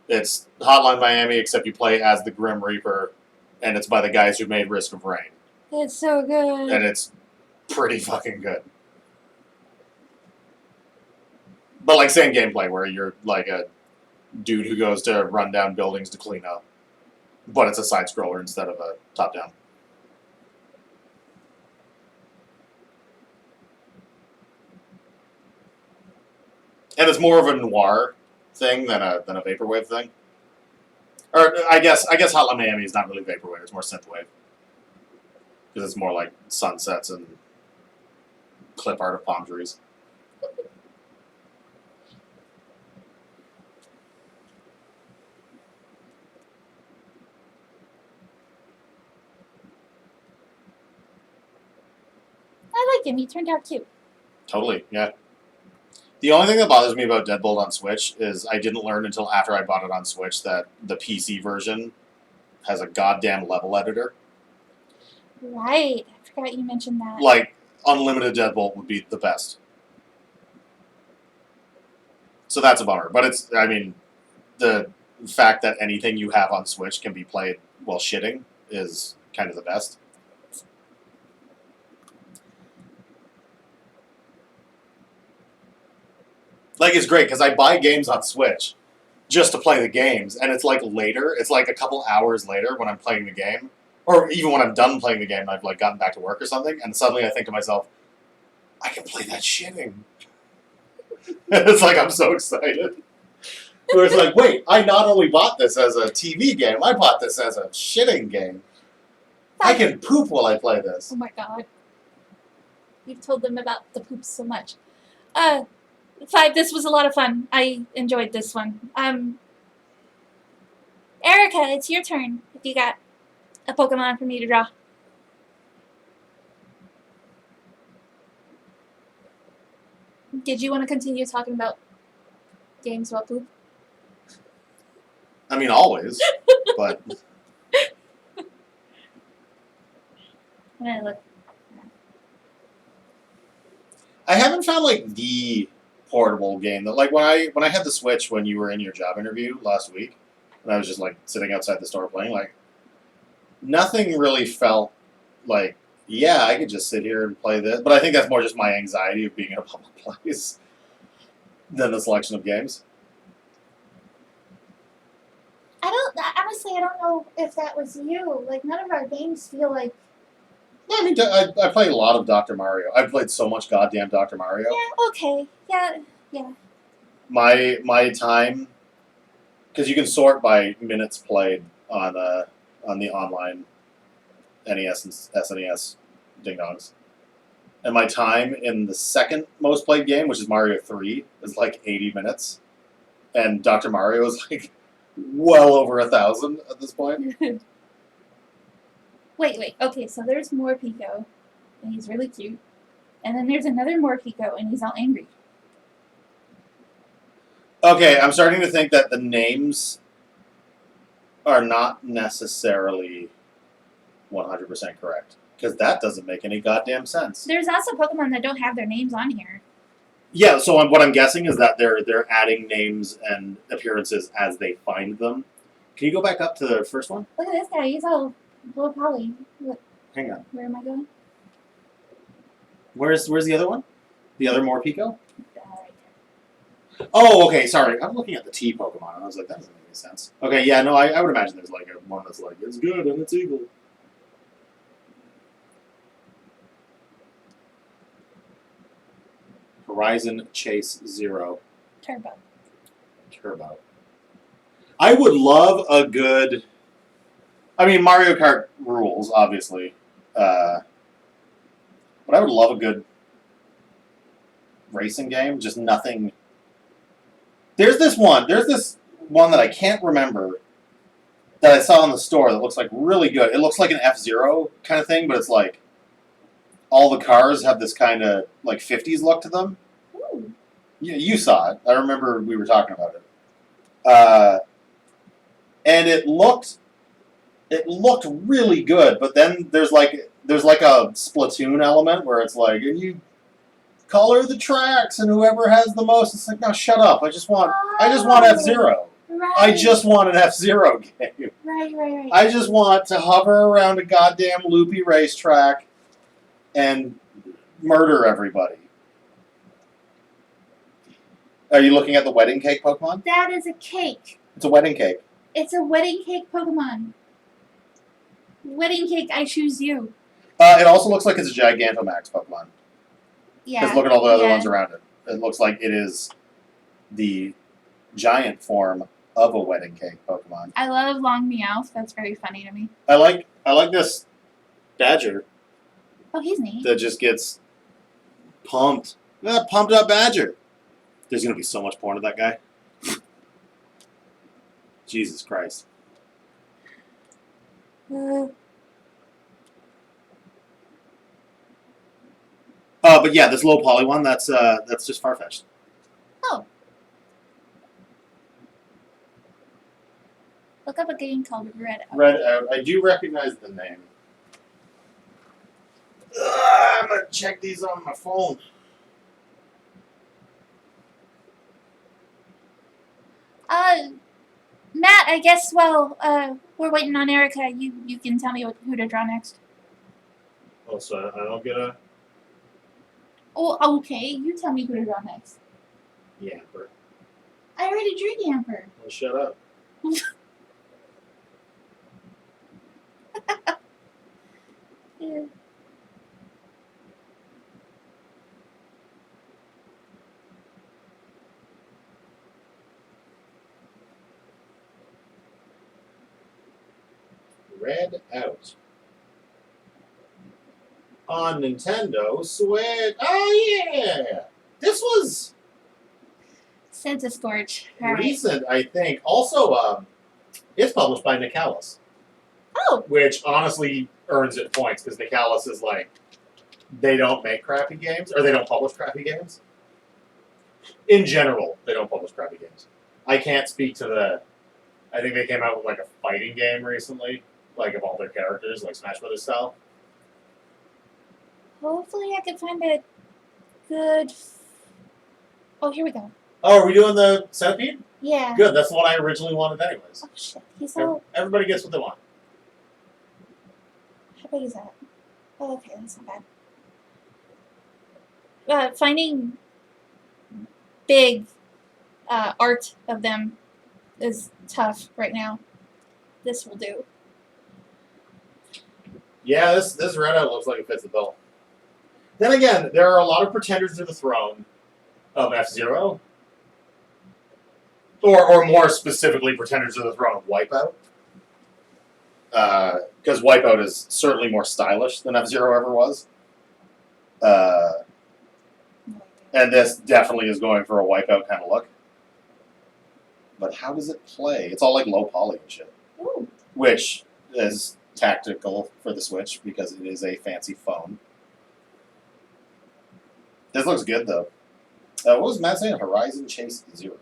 It's Hotline Miami, except you play as the Grim Reaper, and it's by the guys who made Risk of Rain. It's so good. And it's pretty fucking good. But like same gameplay where you're like a dude who goes to run down buildings to clean up. But it's a side scroller instead of a top down. And it's more of a noir thing than a vaporwave thing. Or I guess Hotline Miami is not really vaporwave, it's more synthwave. Because it's more like sunsets and clip art of palm trees. I like him. He turned out cute. Totally, yeah. The only thing that bothers me about Deadbolt on Switch is I didn't learn until after I bought it on Switch that the PC version has a goddamn level editor. Right. I forgot you mentioned that. Like, unlimited Deadbolt would be the best. So that's a bummer. But it's, I mean, the fact that anything you have on Switch can be played while shitting is kind of the best. Like, it's great, because I buy games on Switch just to play the games, and it's like later, it's like a couple hours later when I'm playing the game, or even when I'm done playing the game and I've like gotten back to work or something, and suddenly I think to myself, I can play that shitting. And it's like, I'm so excited. Where it's like, wait, I not only bought this as a TV game, I bought this as a shitting game. I can poop while I play this. Oh my god. You've told them about the poops so much. 5, this was a lot of fun. I enjoyed this one. Erica, it's your turn. If you got a Pokemon for me to draw. Did you want to continue talking about games about poop? I mean, always, but... I'm gonna look. I haven't found, like, the portable game that, like, when I had the Switch when you were in your job interview last week, and I was just like sitting outside the store playing, like nothing really felt like, yeah, I could just sit here and play this. But I think that's more just my anxiety of being in a public place than the selection of games. Honestly, I don't know if that was you. Like, none of our games feel like... No, I mean, I played a lot of Dr. Mario. I've played so much goddamn Dr. Mario. Yeah, okay. Yeah. My time, because you can sort by minutes played on the online NES and SNES ding-dongs. And my time in the second most played game, which is Mario 3, is like 80 minutes. And Dr. Mario is like well over 1,000 at this point. Wait. Okay, so there's Morpeko, and he's really cute. And then there's another Morpeko, and he's all angry. Okay, I'm starting to think that the names are not necessarily 100% correct. Because that doesn't make any goddamn sense. There's also Pokemon that don't have their names on here. Yeah, so what I'm guessing is that they're adding names and appearances as they find them. Can you go back up to the first one? Look at this guy. He's all low poly. Look, Hang on. where am I going? Where's the other one? The other Morpeko? Right Oh, okay, sorry. I'm looking at the T Pokemon, and I was like, that doesn't make any sense. Okay, yeah, no, I would imagine there's like a one that's like, it's good and it's evil. Horizon Chase Zero there. Turbo. Turbo. I would love a good. I mean, Mario Kart rules, obviously. But I would love a good racing game. Just nothing. There's this one that I can't remember that I saw in the store that looks like really good. It looks like an F-Zero kind of thing, but it's like all the cars have this kind of like 50s look to them. Ooh. You saw it. I remember we were talking about it. And it looked really good, but then there's like a Splatoon element where it's like, and you color the tracks, and whoever has the most, it's like, no, shut up. I just want F-Zero. Right. I just want an F-Zero game. Right. I just want to hover around a goddamn loopy racetrack and murder everybody. Are you looking at the wedding cake Pokemon? That is a cake. It's a wedding cake. It's a wedding cake Pokemon. Wedding cake, I choose you. It also looks like it's a Gigantamax Pokemon. Yeah. Because look at all the other ones around it. It looks like it is the giant form of a wedding cake Pokemon. I love long Meowth. That's very funny to me. I like this badger Oh, he's neat. that just gets pumped. Pumped up badger. There's gonna be so much porn of that guy. Jesus Christ. But yeah, this low poly one, that's just far-fetched. Oh. Look up a game called Red Out. Red Out. I do recognize the name. I'm gonna check these on my phone. Matt, I guess while we're waiting on Erica, you can tell me who to draw next. Oh, so I don't get a Oh, okay. You tell me who to draw next. Yamper. I already drew Yamper. Well, shut up. Yeah. Red Out. On Nintendo Switch. Oh, yeah! This was Santa Scorch. All right. recent, I think. Also, it's published by Nicalis. Oh. Which honestly earns it points, because Nicalis is like, they don't make crappy games, or they don't publish crappy games. In general, they don't publish crappy games. I can't speak to the... I think they came out with like a fighting game recently, like of all their characters, like Smash Brothers style. Hopefully I can find a good... Oh, here we go. Oh, are we doing the centipede? Yeah. Good, that's the one I originally wanted anyways. Oh, shit. He's so... Everybody gets what they want. How big is that? Oh, okay. That's not bad. Finding big art of them is tough right now. This will do. Yeah, this Red Out looks like it fits the bill. Then again, there are a lot of pretenders to the throne of F-Zero. Or more specifically, pretenders to the throne of Wipeout. Because Wipeout is certainly more stylish than F-Zero ever was. And this definitely is going for a Wipeout kind of look. But how does it play? It's all like low poly and shit. Ooh. Which is tactical for the Switch because it is a fancy phone. This looks good though. What was Matt saying? Horizon Chase Zero.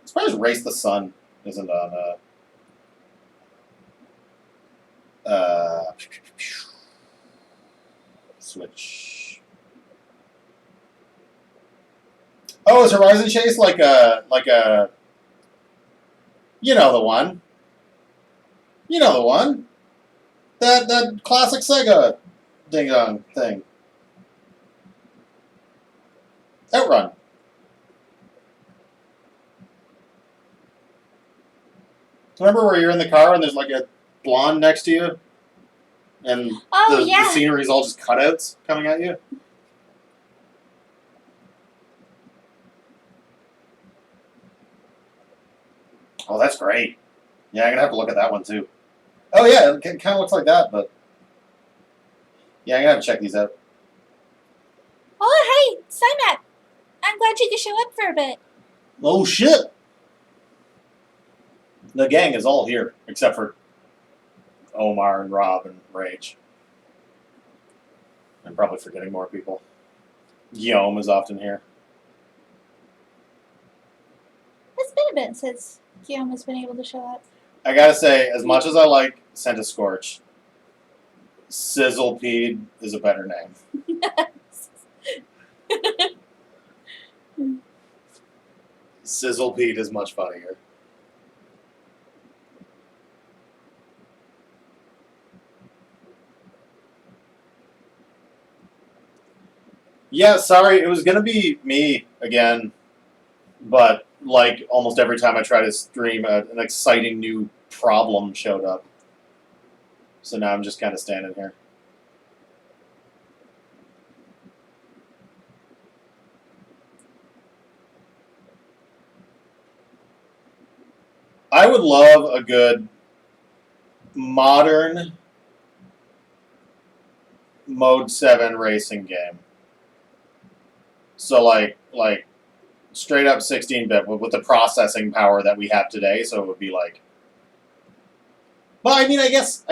I'm surprised Race the Sun isn't on Switch. Oh, is Horizon Chase like a you know the one? You know the one. That classic Sega ding dong thing. Outrun. Remember where you're in the car and there's like a blonde next to you? And Oh, the yeah. scenery's all just cutouts coming at you? Oh, that's great. Yeah, I'm going to have to look at that one too. Oh, yeah, it kind of looks like that, but... Yeah, I'm going to have to check these out. Oh, hey, Cymat. I'm glad you could show up for a bit. Oh, shit! The gang is all here, except for Omar and Rob and Rage. I'm probably forgetting more people. Guillaume is often here. It's been a bit since Guillaume has been able to show up. I gotta say, as much as I like Santa Scorch, Sizzlepede is a better name. Sizzlepede is much funnier. Yeah, sorry, it was gonna be me again, but like almost every time I try to stream, an exciting new problem showed up. So now I'm just kind of standing here. I would love a good modern Mode 7 racing game. So like straight up 16-bit with the processing power that we have today, so it would be like... Well, I mean, I guess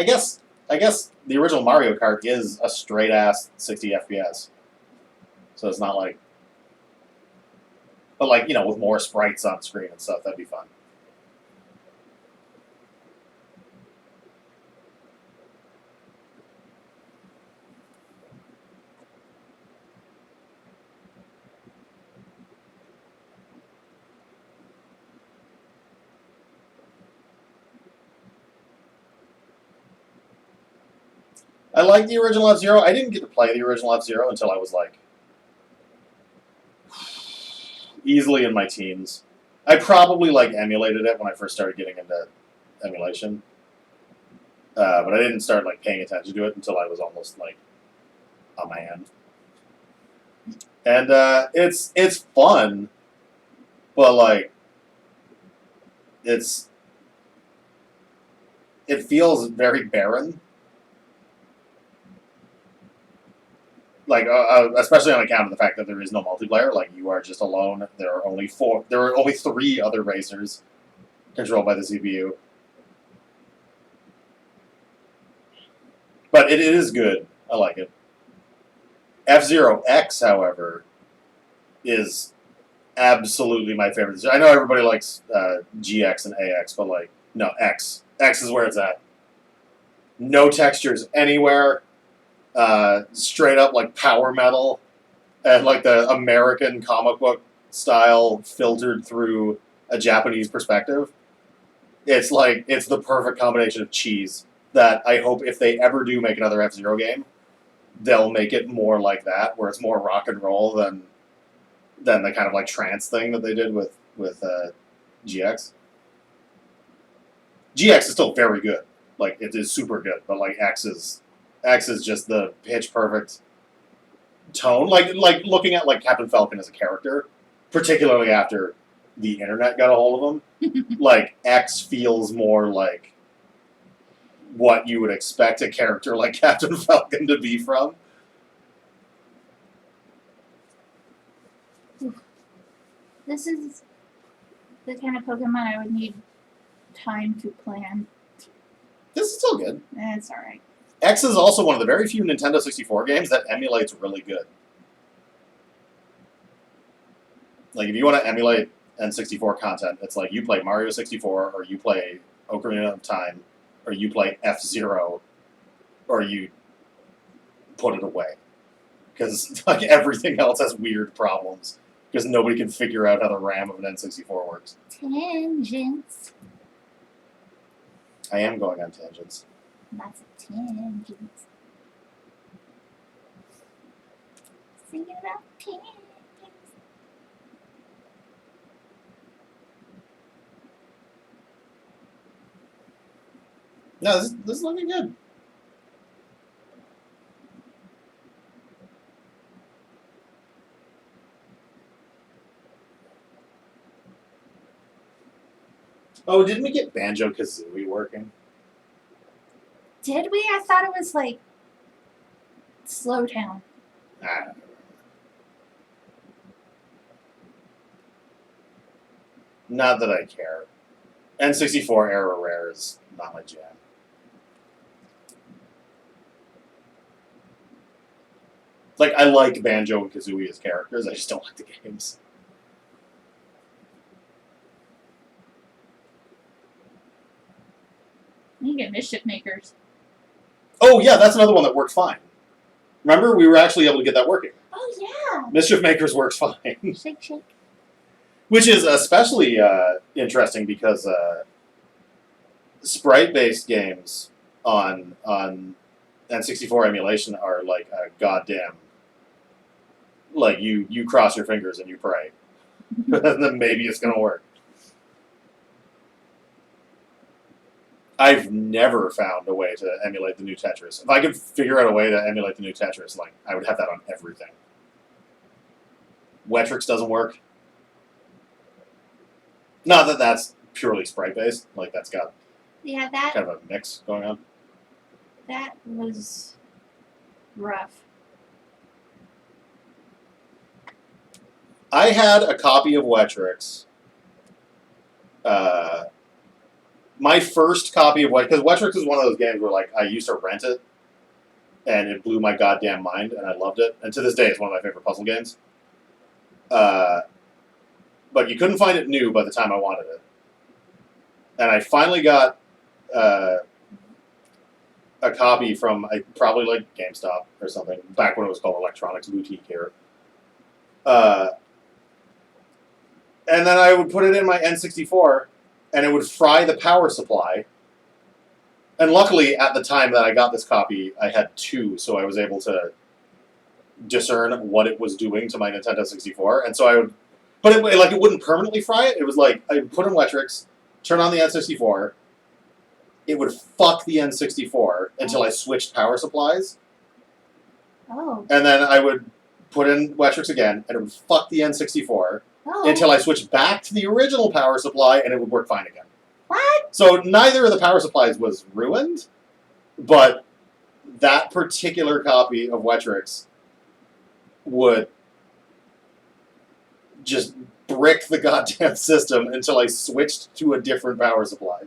the original Mario Kart is a straight-ass 60 FPS. So it's not like... But like, you know, with more sprites on screen and stuff, that'd be fun. I like the original F-Zero. I didn't get to play the original F-Zero until I was like easily in my teens. I probably like emulated it when I first started getting into emulation, but I didn't start like paying attention to it until I was almost like a man. And it's fun, but like it feels very barren. Like, especially on account of the fact that there is no multiplayer. Like, you are just alone. There are only 3 other racers controlled by the CPU. But it is good. I like it. F-Zero X, however, is absolutely my favorite. I know everybody likes GX and AX, but like, no, X. X is where it's at. No textures anywhere. Straight up like power metal and like the American comic book style filtered through a Japanese perspective. It's like, it's the perfect combination of cheese that I hope if they ever do make another F-Zero game, they'll make it more like that, where it's more rock and roll than the kind of like trance thing that they did with GX. GX is still very good. Like, it is super good, but like X is just the pitch perfect tone. Like looking at like Captain Falcon as a character, particularly after the internet got a hold of him, like X feels more like what you would expect a character like Captain Falcon to be from. This is the kind of Pokemon I would need time to plan. This is still good. It's alright. X is also one of the very few Nintendo 64 games that emulates really good. Like, if you want to emulate N64 content, it's like you play Mario 64, or you play Ocarina of Time, or you play F-Zero, or you put it away. Because like everything else has weird problems. Because nobody can figure out how the RAM of an N64 works. Tangents. I am going on tangents. Lots of tangents. Singing about tangents. No, this is looking good. Oh, didn't we get Banjo-Kazooie working? Did we? I thought it was like Slow Town. I don't know. Not that I care. N64 era rare is not my jam. Like, I like Banjo and Kazooie as characters, I just don't like the games. You can get Mischief Makers. Oh, yeah, that's another one that worked fine. Remember, we were actually able to get that working. Oh yeah. Mischief Makers works fine. Shake, shake. Which is especially interesting because sprite-based games on N64 emulation are like a goddamn. Like, you cross your fingers and you pray. And then maybe it's going to work. I've never found a way to emulate the new Tetris. If I could figure out a way to emulate the new Tetris, like, I would have that on everything. Wetrix doesn't work. Not that that's purely sprite-based. Like, that's got Yeah, that kind of a mix going on. that was rough. I had a copy of Wetrix. My first copy of because Wetrix is one of those games where, like, I used to rent it, and it blew my goddamn mind, and I loved it. And to this day, it's one of my favorite puzzle games. But you couldn't find it new by the time I wanted it. And I finally got a copy from probably like GameStop or something, back when it was called Electronics Boutique here. And then I would put it in my N64, and it would fry the power supply. And luckily, at the time that I got this copy, I had two, so I was able to discern what it was doing to my Nintendo 64. And so I would, but it wouldn't permanently fry it. It was like I would put in Wetrix, turn on the N64. It would fuck the N64 until I switched power supplies, Oh. and then I would put in Wetrix again, and it would fuck the N64 Oh. until I switched back to the original power supply, and it would work fine again. What? So neither of the power supplies was ruined, but that particular copy of Wetrix would just brick the goddamn system until I switched to a different power supply.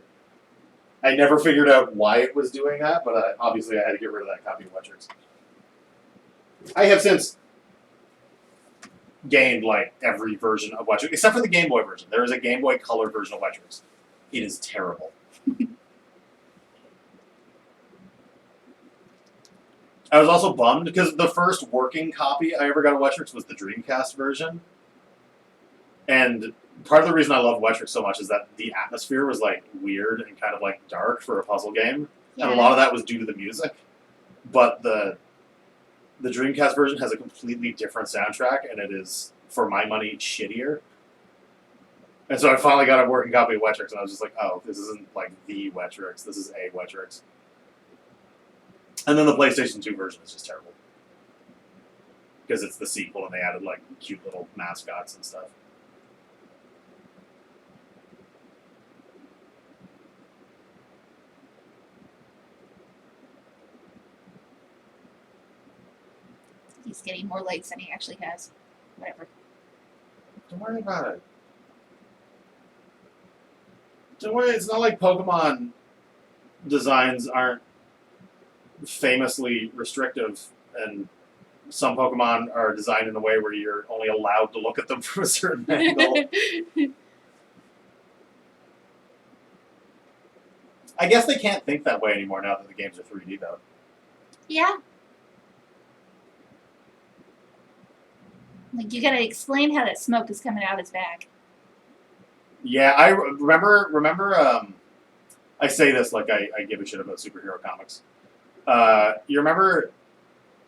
I never figured out why it was doing that, but obviously I had to get rid of that copy of Wetrix. I have since gained, like, every version of Wetrix, except for the Game Boy version. There is a Game Boy Color version of Wetrix. It is terrible. I was also bummed because the first working copy I ever got of Wetrix was the Dreamcast version. And part of the reason I love Wetrix so much is that the atmosphere was, like, weird and kind of, like, dark for a puzzle game. Yeah. And a lot of that was due to the music. But the Dreamcast version has a completely different soundtrack, and it is, for my money, shittier. And so I finally got a working copy of Wetrix, and I was just like, oh, this isn't, like, the Wetrix. This is a Wetrix. And then the PlayStation 2 version is just terrible. Because it's the sequel, and they added, like, cute little mascots and stuff. He's getting more legs than he actually has. Whatever. Don't worry about it. Don't worry, it's not like Pokemon designs aren't famously restrictive, and some Pokemon are designed in a way where you're only allowed to look at them from a certain angle. I guess they can't think that way anymore now that the games are 3D, though. Yeah. Like, you gotta explain how that smoke is coming out his back. Yeah, I remember. I say this like I give a shit about superhero comics. You remember,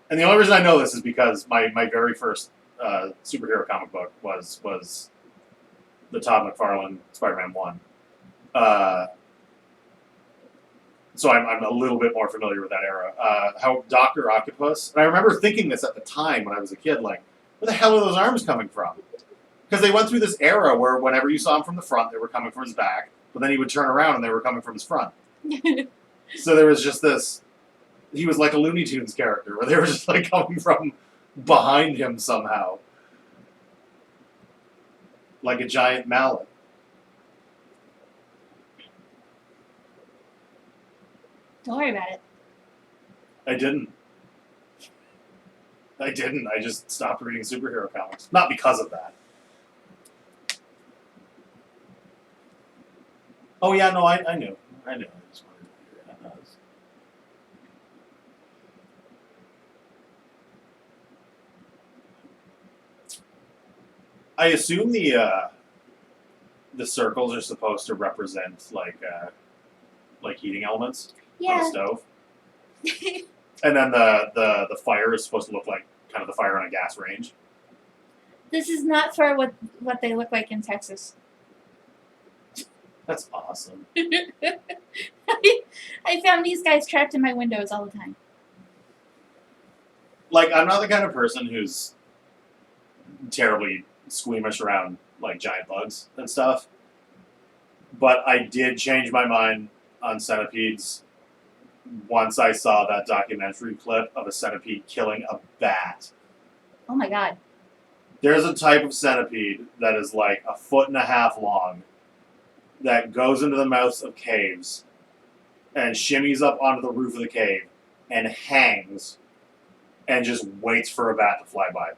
and the only reason I know this is because my very first superhero comic book was the Todd McFarlane Spider-Man 1. So I'm a little bit more familiar with that era. How Dr. Octopus, and I remember thinking this at the time when I was a kid, like, where the hell are those arms coming from? Because they went through this era where whenever you saw him from the front, they were coming from his back, but then he would turn around and they were coming from his front. So there was just this, he was like a Looney Tunes character, where they were just like coming from behind him somehow. Like a giant mallet. Don't worry about it. I didn't. I just stopped reading superhero comics. Not because of that. Oh yeah, no, I knew. I knew. I just wanted to figure it out. I assume the circles are supposed to represent like heating elements on a Yeah. stove, and then the fire is supposed to look like kind of the fire on a gas range. This is not for what they look like in Texas. That's awesome. I found these guys trapped in my windows all the time. Like, I'm not the kind of person who's terribly squeamish around like giant bugs and stuff, but I did change my mind on centipedes once I saw that documentary clip of a centipede killing a bat. Oh my god. There's a type of centipede that is like 1.5 feet long that goes into the mouths of caves and shimmies up onto the roof of the cave and hangs and just waits for a bat to fly by.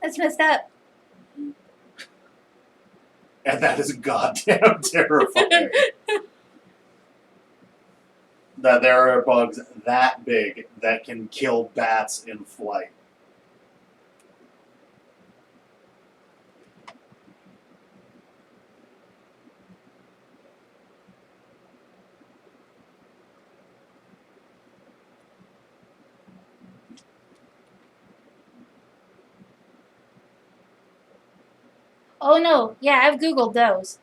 That's messed up. And that is goddamn terrifying. That there are bugs that big that can kill bats in flight. Oh no. Yeah, I've Googled those.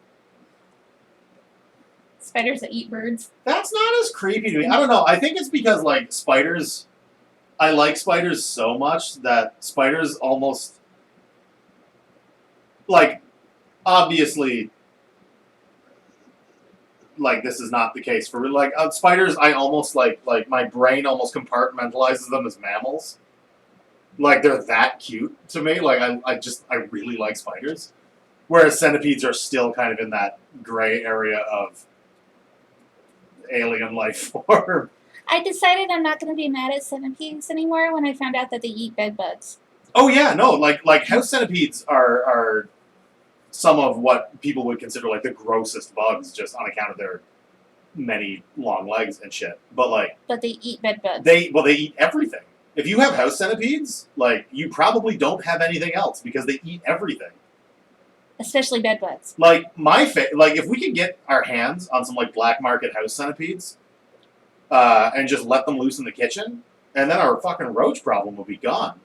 Spiders that eat birds. That's not as creepy to me. I don't know. I think it's because, like, spiders... I like spiders so much that spiders almost... Like, obviously... Like, this is not the case for... Like, spiders, I almost, like, my brain almost compartmentalizes them as mammals. Like, they're that cute to me. Like, I really like spiders. Whereas centipedes are still kind of in that gray area of alien life form. I decided I'm not going to be mad at centipedes anymore when I found out that they eat bed bugs. Oh yeah, no, like house centipedes are some of what people would consider like the grossest bugs, just on account of their many long legs and shit. But they eat bed bugs. they eat everything. If you have house centipedes, like, you probably don't have anything else because they eat everything. Especially bed bugs. Like, like, if we could get our hands on some, like, black market house centipedes, and just let them loose in the kitchen, and then our fucking roach problem will be gone.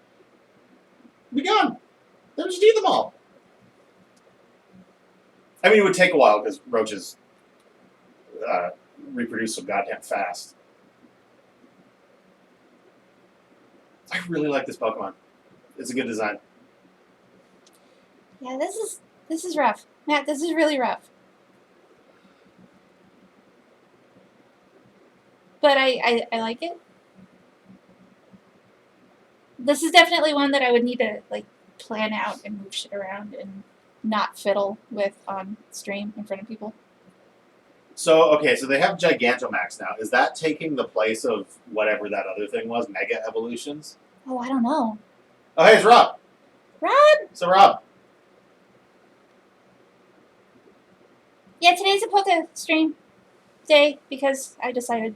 Be gone. They'll just eat them all. I mean, it would take a while, because roaches reproduce so goddamn fast. I really like this Pokemon. It's a good design. Yeah, this is rough. Matt, this is really rough. But I like it. This is definitely one that I would need to, like, plan out and move shit around and not fiddle with on stream in front of people. So, okay, so they have Gigantamax now. Is that taking the place of whatever that other thing was, Mega Evolutions? Oh, I don't know. Oh, hey, it's Rob. Rob? So, Rob. Yeah, today's a Poke stream day because I decided.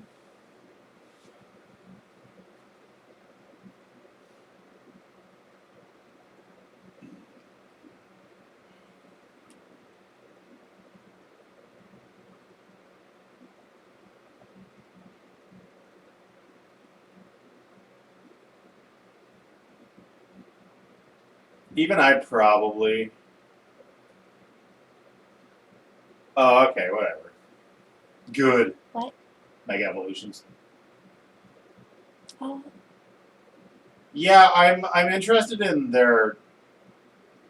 Even I probably. Oh, okay, whatever. Good. What? Mega Evolutions. Oh, Yeah, I'm interested in their.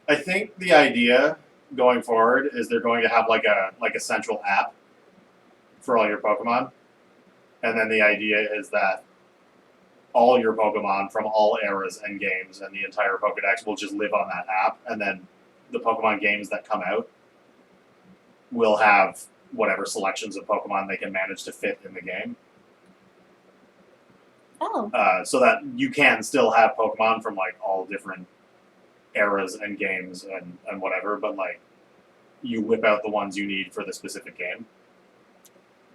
I think the idea going forward is they're going to have like a central app for all your Pokemon, and then the idea is that all your Pokemon from all eras and games and the entire Pokedex will just live on that app, and then the Pokemon games that come out will have whatever selections of Pokemon they can manage to fit in the game. oh, So that you can still have Pokemon from like all different eras and games and whatever, but like you whip out the ones you need for the specific game,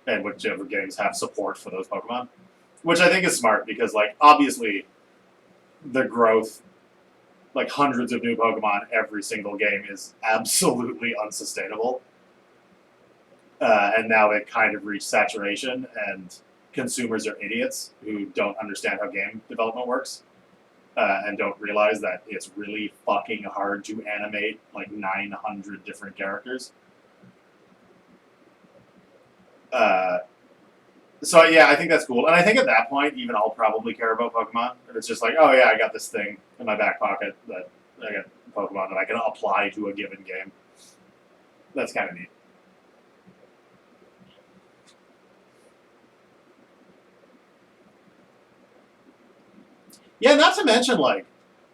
and whichever games have support for those Pokemon, which I think is smart because like obviously the growth, like hundreds of new Pokemon every single game, is absolutely unsustainable. And now it kind of reached saturation, and consumers are idiots who don't understand how game development works, and don't realize that it's really fucking hard to animate like 900 different characters. So yeah, I think that's cool, and I think at that point, even I'll probably care about Pokemon. If it's just like, oh yeah, I got this thing in my back pocket that I got Pokemon that I can apply to a given game. That's kind of neat. Yeah, not to mention like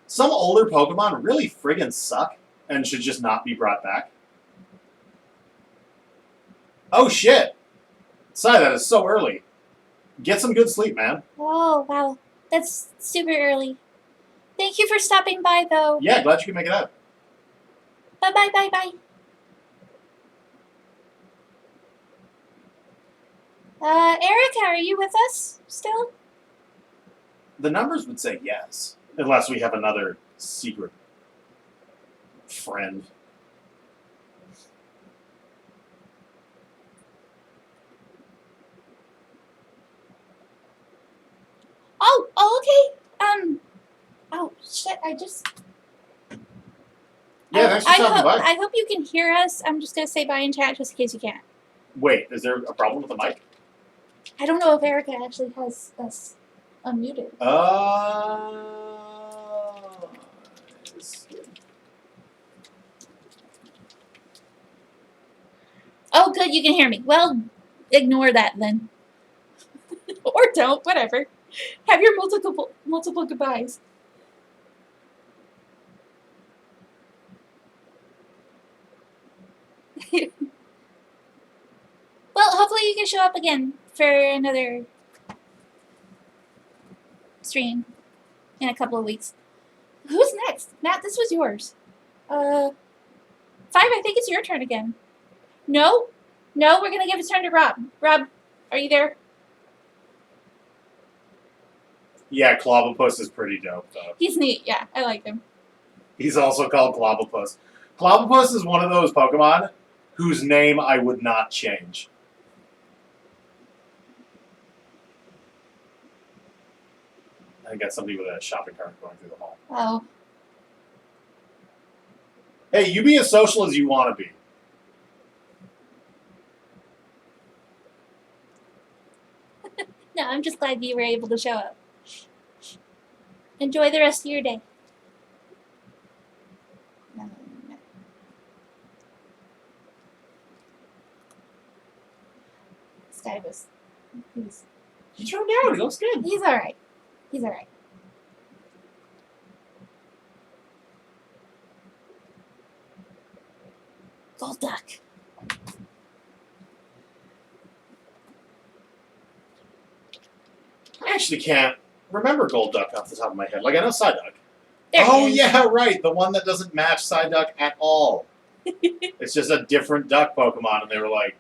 some older Pokemon really friggin' suck and should just not be brought back. Oh shit! Sai, that is so early. Get some good sleep, man. oh, wow. That's super early. Thank you for stopping by, though. Yeah, glad you could make it out. Bye bye bye bye. Erica, are you with us still? The numbers would say yes, unless we have another secret friend. Oh, okay. Oh shit! Yeah, thanks for stopping by. I hope you can hear us. I'm just gonna say bye in chat just in case you can't. Wait, is there a problem with the mic? I don't know if Erica actually has us unmuted. Oh, good, you can hear me. Well, ignore that then, or don't. Whatever. Have your multiple goodbyes. Well, hopefully you can show up again for another stream in a couple of weeks. Who's next? Matt, this was yours. 5, I think it's your turn again. No, we're gonna give his turn to Rob. Rob, are you there? Yeah, Clobbopus is pretty dope, though. He's neat. Yeah, I like him. He's also called Clobbopus. Clobbopus is one of those Pokemon whose name I would not change. I got somebody with a shopping cart going through the hall. Oh, Hey, you be as social as you want to be. no, I'm just glad you were able to show up. Enjoy the rest of your day. This guy was. He turned out. He looks good. He's alright. He's alright. Gold duck. I actually can't remember Golduck off the top of my head. Like, I know Psyduck. There Oh, he is. yeah, right. The one that doesn't match Psyduck at all. It's just a different duck Pokemon, and they were like,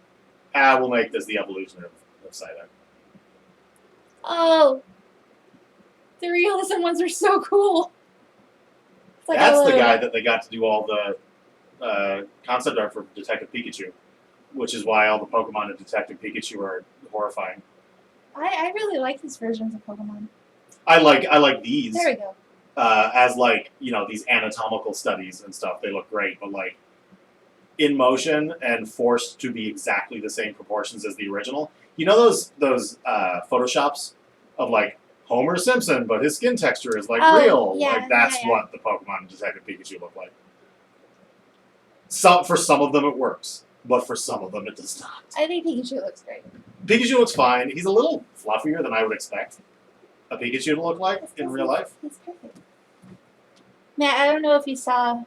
we'll make this the evolution of Psyduck. Oh. The realism ones are so cool. It's like That's the a- guy that they got to do all the concept art for Detective Pikachu, which is why all the Pokemon in Detective Pikachu are horrifying. I really like these versions of Pokemon. I like these. There we go. as like these anatomical studies and stuff. They look great, but like in motion and forced to be exactly the same proportions as the original. You know those photoshops of like Homer Simpson, but his skin texture is like Oh, real. yeah, Like that's yeah. what the Pokemon Detective Pikachu look like. For some of them it works, but for some of them it does not. I think Pikachu looks great. Pikachu looks fine. He's a little fluffier than I would expect a Pikachu to look like in real life. He's perfect. Man, I don't know if you saw.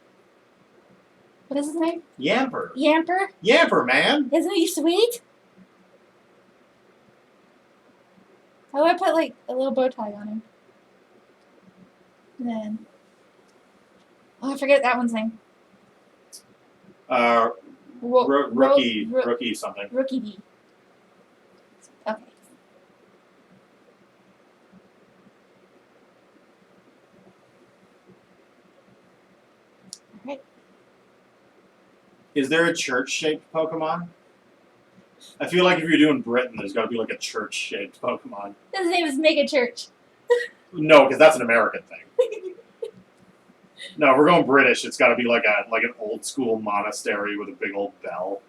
What is his name? Yamper. Yamper? Yamper, man. Isn't he sweet? I would put like a little bow tie on him. And then. Oh, I forget that one's name. Rookie something. Rookie B. Okay. Alright. Is there a church-shaped Pokemon? I feel like if you're doing Britain, there's got to be like a church-shaped Pokemon. His name is Mega Church. No, because that's an American thing. No, if we're going British, it's got to be like an old school monastery with a big old bell.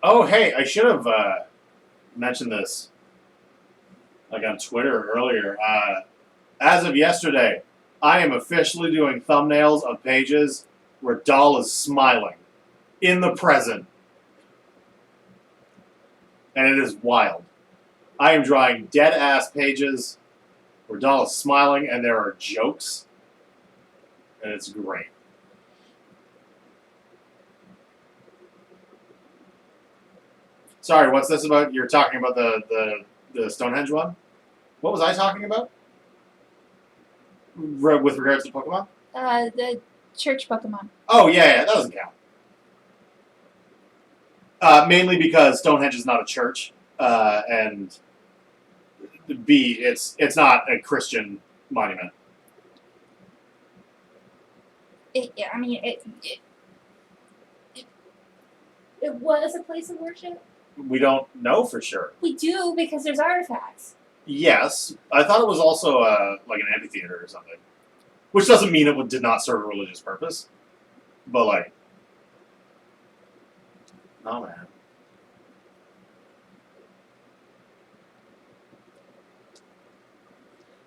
Oh, hey, I should have mentioned this like on Twitter earlier. As of yesterday, I am officially doing thumbnails of pages where Doll is smiling in the present. And it is wild. I am drawing dead-ass pages where Doll is smiling and there are jokes. And it's great. Sorry, what's this about? You're talking about the Stonehenge one? What was I talking about? With regards to Pokemon? The church Pokemon. Oh, yeah, that doesn't count. Mainly because Stonehenge is not a church, and B, it's not a Christian monument. It was a place of worship. We don't know for sure. We do because there's artifacts. Yes, I thought it was also like an amphitheater or something, which doesn't mean it did not serve a religious purpose, but like, no man.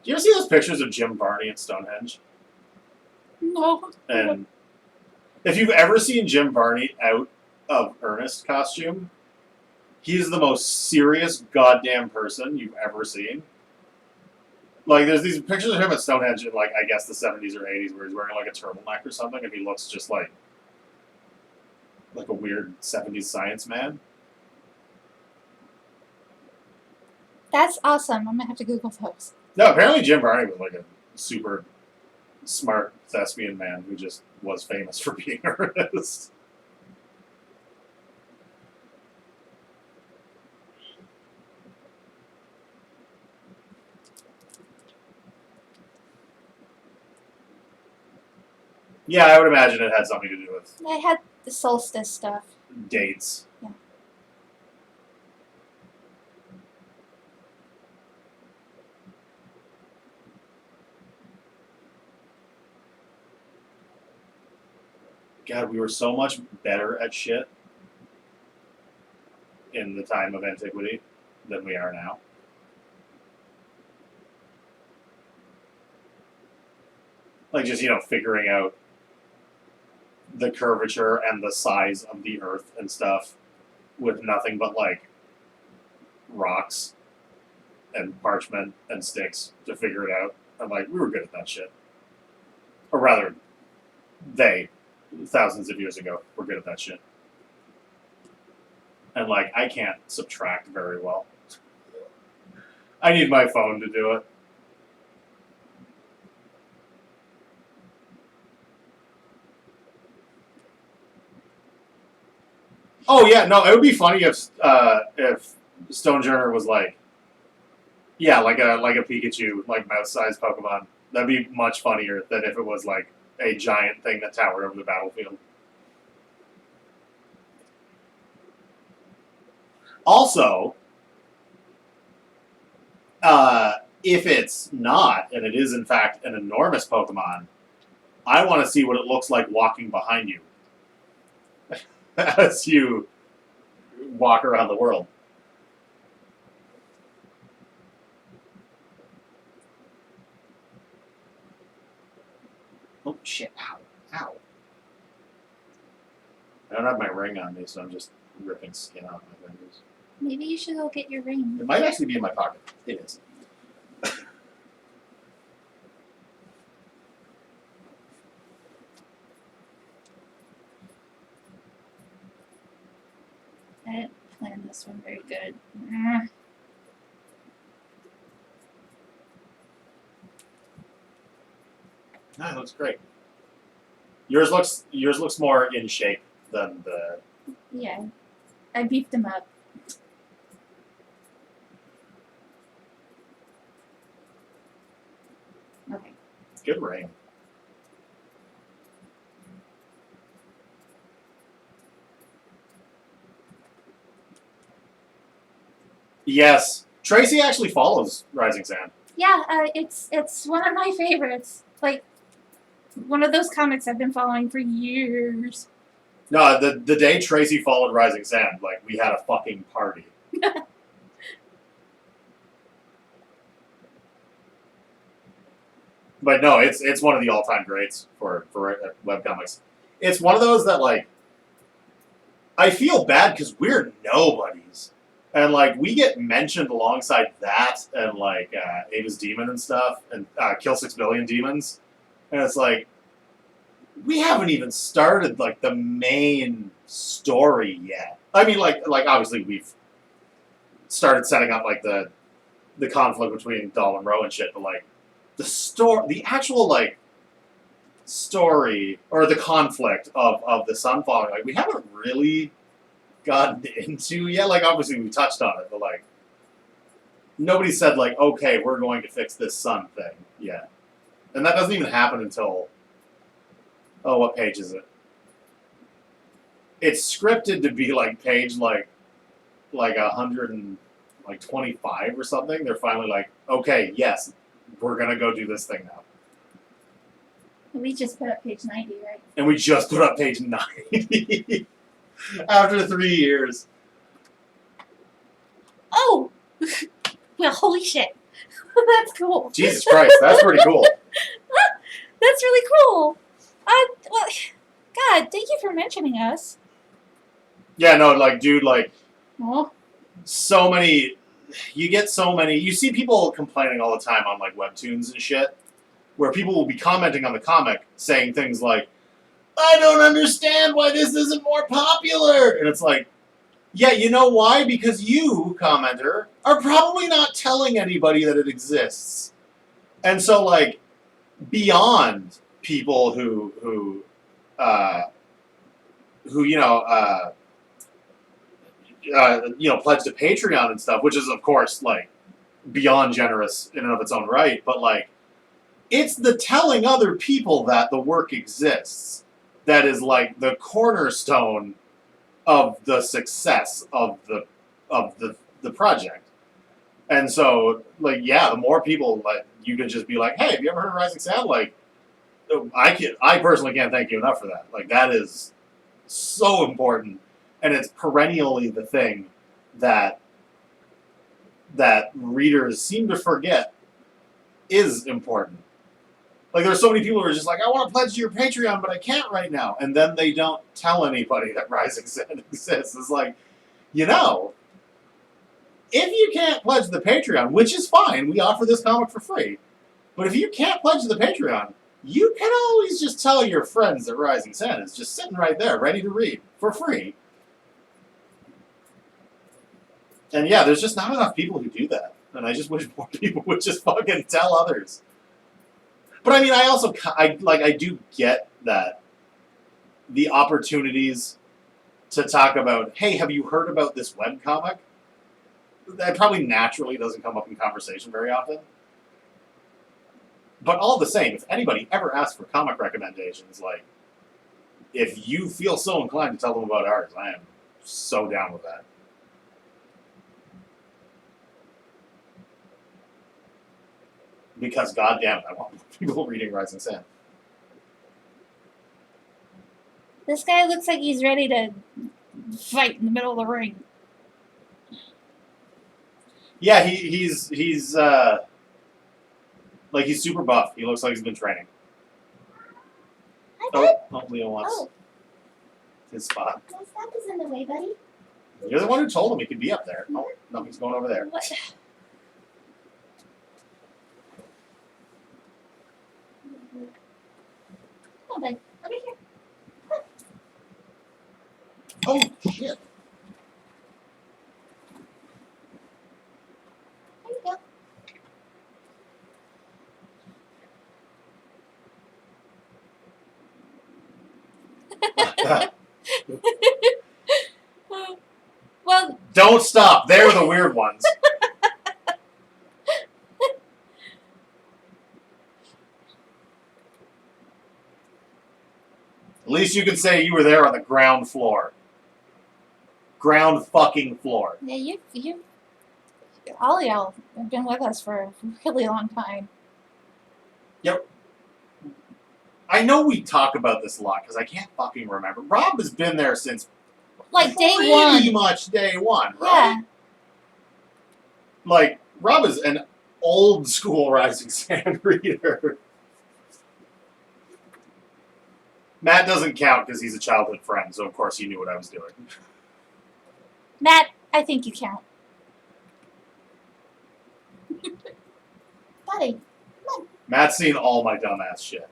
Do you ever see those pictures of Jim Varney at Stonehenge? No. And if you've ever seen Jim Varney out of Ernest costume, he's the most serious goddamn person you've ever seen. Like, there's these pictures of him at Stonehenge in, like, I guess the 70s or 80s where he's wearing, like, a turtleneck or something, and he looks just like a weird 70s science man. That's awesome. I'm gonna have to Google those. No, apparently Jim Varney was, like, a super smart thespian man who just was famous for being Ernest. Yeah, I would imagine it had something to do with I had the solstice stuff. dates. Yeah. God, we were so much better at shit in the time of antiquity than we are now. Like, just, figuring out the curvature and the size of the earth and stuff with nothing but, like, rocks and parchment and sticks to figure it out. I'm like, we were good at that shit. Or rather, they, thousands of years ago, were good at that shit. And like I can't subtract very well. I need my phone to do it. Oh yeah, no, it would be funny if Stonejourner was like, yeah, like a Pikachu, like mouse-sized Pokemon. That'd be much funnier than if it was like a giant thing that towered over the battlefield. Also, if it's not, and it is in fact an enormous Pokemon, I want to see what it looks like walking behind you as you walk around the world. Oh shit! Ow! Ow! I don't have my ring on me, so I'm just ripping skin off my fingers. Maybe you should go get your ring. It might actually be in my pocket. It is. I didn't plan this one very good. No, it looks great. Yours looks more in shape than the. Yeah, I beefed him up. Okay. Good ring. Yes, Tracy actually follows Rising Sand. Yeah, it's one of my favorites. Like one of those comics I've been following for years. No, the day Tracy followed Rising Sand, like we had a fucking party. But no, it's one of the all-time greats for webcomics. It's one of those that like I feel bad because we're nobodies, and like we get mentioned alongside that and like Ava's Demon and stuff, and Kill 6 Billion Demons, and it's like we haven't even started like the main story yet. I mean, like obviously we've started setting up like the conflict between Dahl and Row and shit, but like the actual like story or the conflict of the sun falling, like we haven't really gotten into yet. Like obviously we touched on it, but like nobody said like, okay, we're going to fix this sun thing yet. And that doesn't even happen until what page is it? It's scripted to be like page like 125 or something. They're finally like, okay, yes, we're gonna go do this thing now. We just put up page 90, right? And we just put up page 90 after 3 years. Oh! Well, holy shit. That's cool. Jesus Christ, that's pretty cool. That's really cool. Well, God, thank you for mentioning us. Yeah, no, like, dude, like, Oh. so many, you see people complaining all the time on, like, webtoons and shit, where people will be commenting on the comic, saying things like, I don't understand why this isn't more popular, and it's like, yeah, you know why? Because you, commenter, are probably not telling anybody that it exists. And so, like, beyond people who pledge to Patreon and stuff, which is of course like beyond generous in and of its own right, but like it's the telling other people that the work exists that is like the cornerstone of the success of the project. And so like yeah, the more people like you can just be like, hey, have you ever heard of Rising Sand? Like I personally can't thank you enough for that. Like that is so important, and it's perennially the thing that readers seem to forget is important. Like there's so many people who are just like, I want to pledge to your Patreon, but I can't right now, and then they don't tell anybody that Rising Sand exists. It's like, if you can't pledge the Patreon, which is fine, we offer this comic for free, but if you can't pledge the Patreon, you can always just tell your friends that Rising Sand is just sitting right there, ready to read, for free. And yeah, there's just not enough people who do that. And I just wish more people would just fucking tell others. But I mean, I do get that the opportunities to talk about, hey, have you heard about this webcomic? That probably naturally doesn't come up in conversation very often. But all the same, if anybody ever asks for comic recommendations, like, if you feel so inclined to tell them about ours, I am so down with that. Because, goddamn it, I want more people reading Rising Sun. This guy looks like he's ready to fight in the middle of the ring. Yeah, he's like, he's super buff. He looks like he's been training. Hi, bud. Leo wants his spot. My stop is in the way, buddy. You're the one who told him he could be up there. Oh, no, he's going over there. What? Come on, bud. Over here. Oh, shit. There you go. Well, Don't stop. They're the weird ones. At least you can say you were there on the ground floor. Ground fucking floor. yeah, all y'all have been with us for a really long time. Yep. I know we talk about this a lot because I can't fucking remember. Rob has been there since Like day pretty one. much day one, right? Yeah. Like, Rob is an old school Rising Sand reader. Matt doesn't count because he's a childhood friend, so of course he knew what I was doing. Matt, I think you count. Buddy, Matt's seen all my dumbass shit.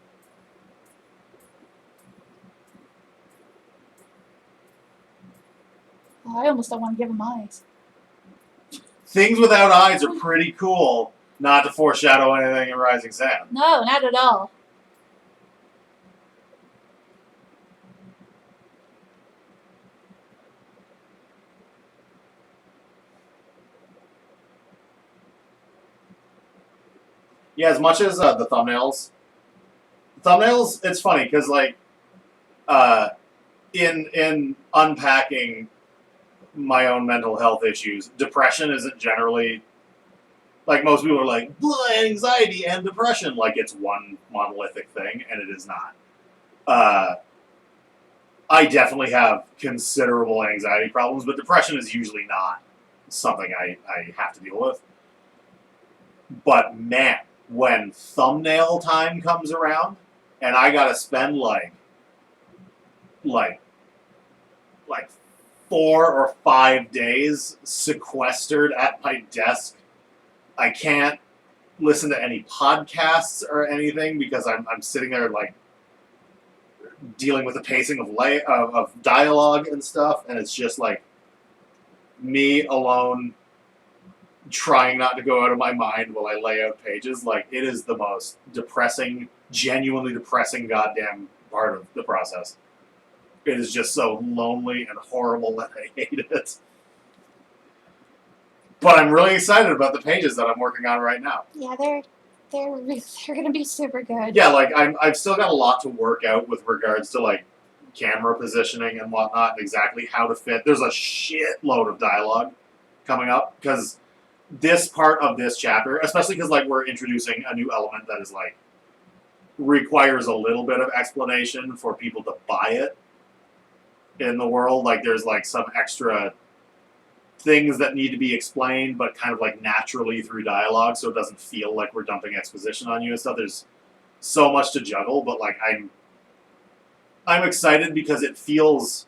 oh, I almost don't want to give him eyes. Things without eyes are pretty cool, not to foreshadow anything in Rising Sand. No, not at all. Yeah, as much as the thumbnails, it's funny because, like, in unpacking my own mental health issues, depression isn't generally, like, most people are like, anxiety and depression, like it's one monolithic thing, and it is not. I definitely have considerable anxiety problems, but depression is usually not something I have to deal with. But man, when thumbnail time comes around, and I gotta spend like 4 or 5 days sequestered at my desk, I can't listen to any podcasts or anything because I'm sitting there like dealing with the pacing of dialogue and stuff, and it's just like me alone trying not to go out of my mind while I lay out pages. Like, it is the most depressing, genuinely depressing goddamn part of the process. It is just so lonely and horrible that I hate it. But I'm really excited about the pages that I'm working on right now. Yeah, they're gonna be super good. Yeah, like, I've still got a lot to work out with regards to, like, camera positioning and whatnot, and exactly how to fit. There's a shitload of dialogue coming up, because this part of this chapter, especially because, like, we're introducing a new element that is, like, requires a little bit of explanation for people to buy it in the world. Like, there's, like, some extra things that need to be explained, but kind of, like, naturally through dialogue, so it doesn't feel like we're dumping exposition on you and stuff. There's so much to juggle, but, like, I'm excited because it feels,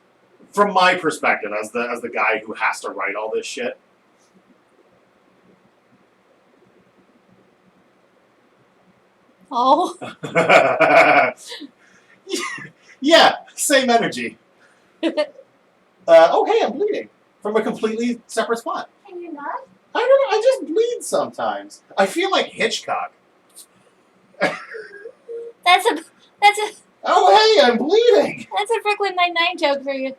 from my perspective, as the guy who has to write all this shit, Oh, yeah, same energy. Oh, hey, I'm bleeding from a completely separate spot. hey, you're not? I don't know. I just bleed sometimes. I feel like Hitchcock. That's a Oh, hey, I'm bleeding. that's a Brooklyn Nine-Nine joke for you.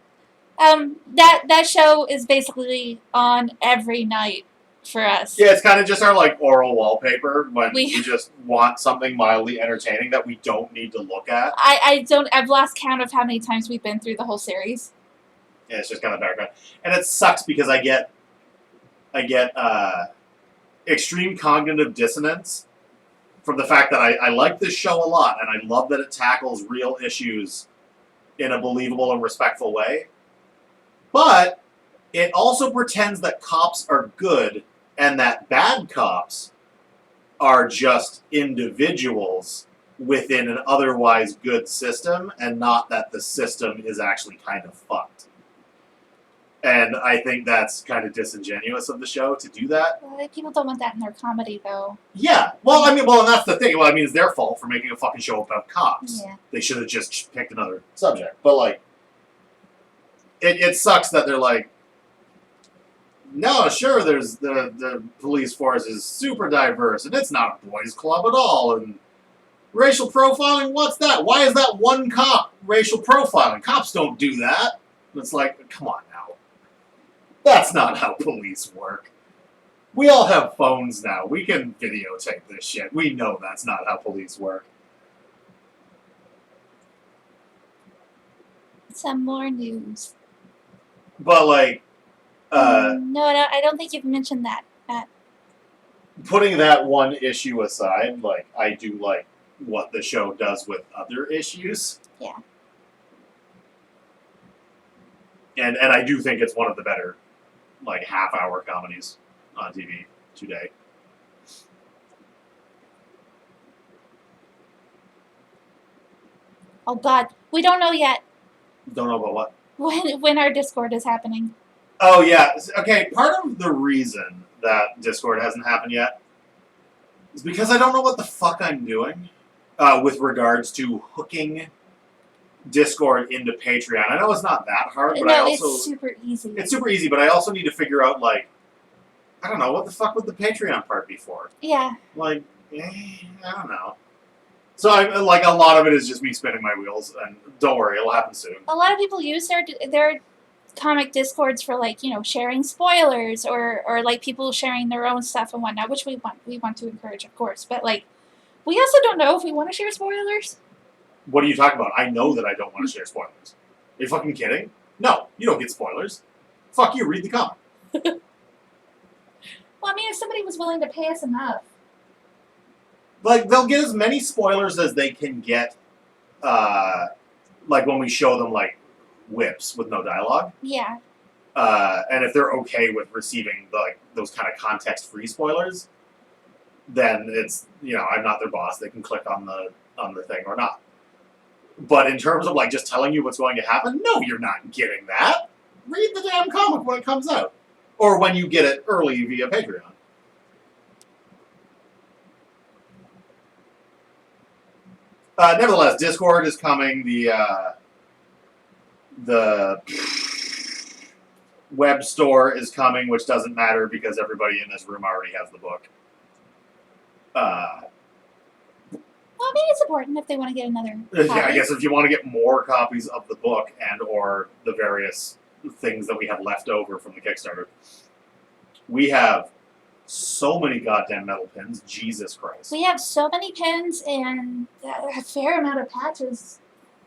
That show is basically on every night for us. Yeah, it's kind of just our like oral wallpaper when We- we just want something mildly entertaining that we don't need to look at. I've lost count of how many times we've been through the whole series. Yeah, it's just kind of background, and it sucks because I get extreme cognitive dissonance from the fact that I like this show a lot, and I love that it tackles real issues in a believable and respectful way. But it also pretends that cops are good and that bad cops are just individuals within an otherwise good system, and not that the system is actually kind of fucked. And I think that's kind of disingenuous of the show to do that. People don't want that in their comedy, though. Yeah. Well, and that's the thing. Well, it's their fault for making a fucking show about cops. Yeah. They should have just picked another subject. But, like, it sucks that they're like, no, sure, there's the police force is super diverse, and it's not a boys' club at all, and racial profiling, what's that? Why is that one cop racial profiling? Cops don't do that. And it's like, come on now. That's not how police work. We all have phones now. We can videotape this shit. We know that's not how police work. Some more news. But, like, No, I don't think you've mentioned that. putting that one issue aside, like, I do like what the show does with other issues. Yeah. And I do think it's one of the better, like, half-hour comedies on TV today. Oh God, we don't know yet Don't know about what. when our Discord is happening. Oh, yeah. Okay, part of the reason that Discord hasn't happened yet is because I don't know what the fuck I'm doing with regards to hooking Discord into Patreon. I know it's not that hard, but I No, also... it's super easy. It's super easy, but I also need to figure out, like, I don't know, what the fuck would the Patreon part be for? Yeah. Like, I don't know. So, a lot of it is just me spinning my wheels, and don't worry, it'll happen soon. A lot of people use their comic Discords for, like, sharing spoilers or like people sharing their own stuff and whatnot, which we want to encourage, of course. But, like, we also don't know if we want to share spoilers. What are you talking about? I know that I don't want to share spoilers. Are you fucking kidding? No, you don't get spoilers. Fuck you, read the comic. Well, I mean, if somebody was willing to pay us enough. Like, they'll get as many spoilers as they can get, like, when we show them, like, whips with no dialogue. Yeah. And if they're okay with receiving, like, those kind of context-free spoilers, then it's, I'm not their boss. They can click on the thing or not. But in terms of, like, just telling you what's going to happen, no, you're not getting that. Read the damn comic when it comes out. Or when you get it early via Patreon. Nevertheless, Discord is coming. The web store is coming, which doesn't matter because everybody in this room already has the book. Well, maybe it's important if they want to get another Yeah, I copy. guess if you want to get more copies of the book and or the various things that we have left over from the Kickstarter, we have so many goddamn metal pins. Jesus Christ. We have so many pins and a fair amount of patches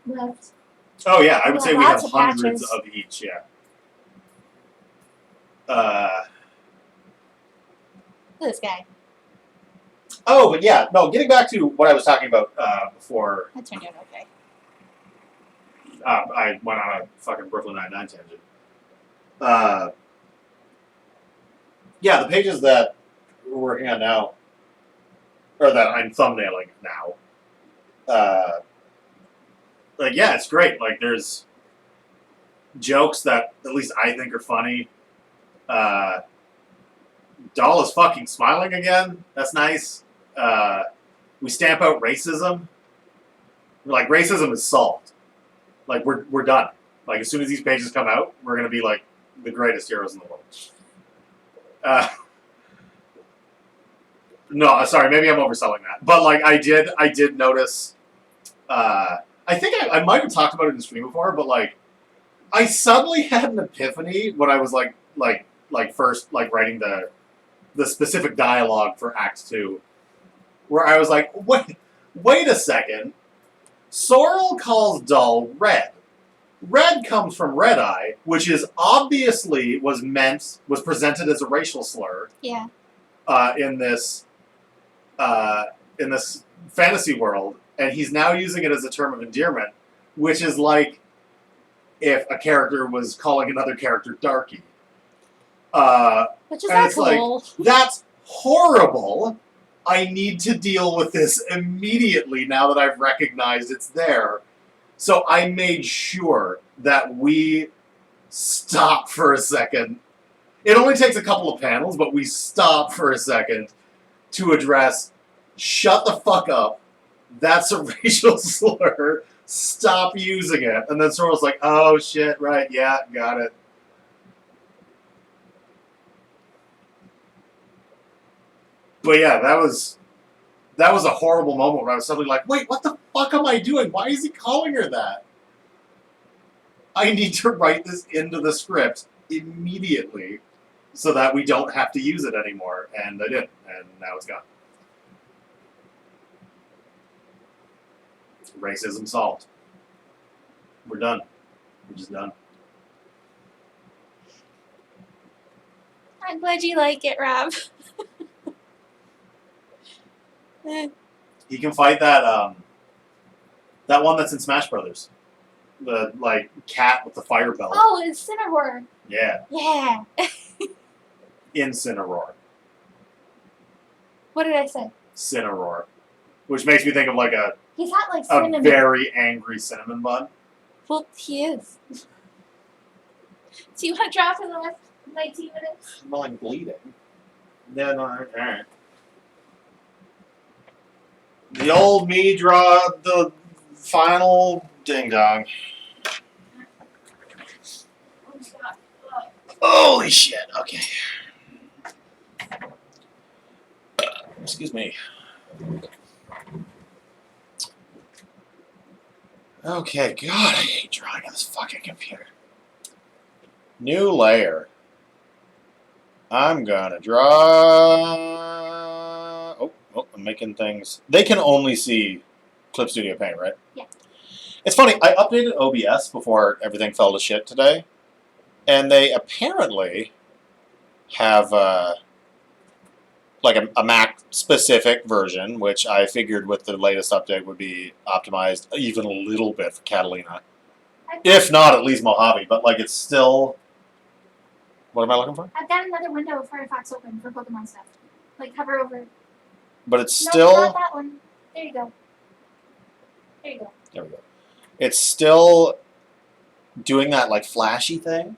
left. Oh yeah, I would say we have lots of hundreds patches. of each, yeah. Look at this guy. Oh, but yeah, no, getting back to what I was talking about before That turned out okay. I went on a fucking Brooklyn Nine-Nine tangent. Yeah, the pages that we're working on now, or that I'm thumbnailing now, like, yeah, it's great. Like, there's jokes that at least I think are funny. Doll is fucking smiling again. That's nice. We stamp out racism. We're like, racism is solved. Like, we're done. Like, as soon as these pages come out, we're gonna be like the greatest heroes in the world. No, sorry, maybe I'm overselling that. But like I did notice. I think I might have talked about it in the stream before, but like I suddenly had an epiphany when I was first like writing the specific dialogue for Act 2, where I was like, wait a second. Sorrel calls Dull red. Red comes from Red Eye, which is obviously was presented as a racial slur. Yeah. In this fantasy world, and he's now using it as a term of endearment, which is like if a character was calling another character darky. Which is not cool. Like, that's horrible. I need to deal with this immediately now that I've recognized it's there. So I made sure that we stop for a second. It only takes a couple of panels, but we stop for a second to address, shut the fuck up. That's a racial slur. Stop using it. And then Sorrel's like, oh shit, right, yeah, got it. But yeah, that was a horrible moment where I was suddenly like, wait, what the fuck am I doing? Why is he calling her that? I need to write this into the script immediately so that we don't have to use it anymore. And I did, and now it's gone. Racism solved. We're done. We're just done. I'm glad you like it, Rob. He can fight that that one that's in Smash Brothers. The like cat with the fire belt. Oh, it's Cinnamoroar. Yeah. Yeah. Incineroar. What did I say? Cinnamoroar. Which makes me think of like He's not like a cinnamon. very angry cinnamon bun. Well, he is. Do you want to draw for the last 19 minutes? I'm like bleeding. No, alright. The old me draw the final ding dong. Holy shit, okay. Excuse me. Okay, God, I hate drawing on this fucking computer. New layer. I'm gonna draw... Oh, I'm making things... They can only see Clip Studio Paint, right? Yeah. It's funny, I updated OBS before everything fell to shit today, and they apparently have like a Mac-specific version, which I figured with the latest update would be optimized even a little bit for Catalina. If not, at least Mojave, but like it's still... What am I looking for? I've got another window of Firefox open for Pokemon stuff. Like, hover over. But it's No, still... not that one. There you go. There you go. There we go. It's still doing that, like, flashy thing.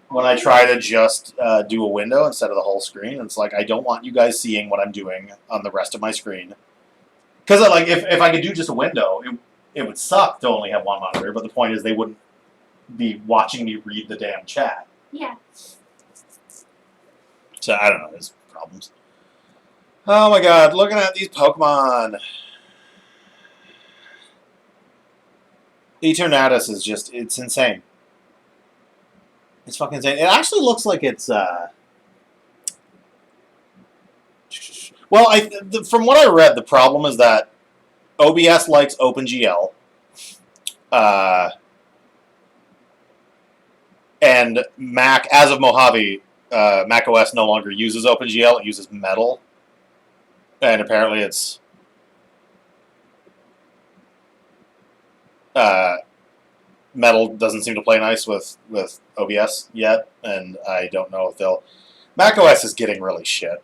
When I try to just do a window instead of the whole screen. It's like, I don't want you guys seeing what I'm doing on the rest of my screen. Because, like, if I could do just a window, it would suck to only have one monitor. But the point is they wouldn't be watching me read the damn chat. Yeah. So, I don't know. There's problems. Oh, my God. Looking at these Pokemon. Eternatus is just, it's insane. It's fucking insane. It actually looks like it's, well, from what I read, the problem is that OBS likes OpenGL. And Mac, as of Mojave, Mac OS no longer uses OpenGL. It uses Metal. And apparently it's... Metal doesn't seem to play nice with OBS yet, and I don't know if they'll... macOS is getting really shit.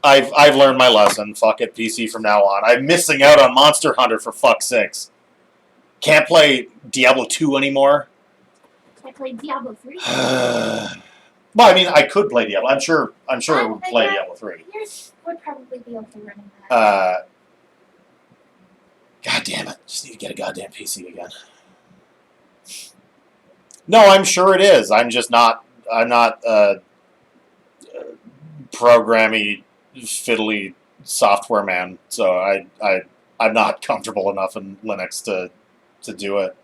I've learned my lesson. Fuck it, PC from now on. I'm missing out on Monster Hunter, for fuck's sakes. Can't play Diablo 2 anymore. I played Diablo 3. Well, I mean, I could play Diablo. I'm sure it would play Diablo 3. Yours would probably be okay running that. God damn it. Just need to get a goddamn PC again. No, I'm sure it is. I'm just not... I'm not programmy, fiddly software man, so I'm not comfortable enough in Linux to do it.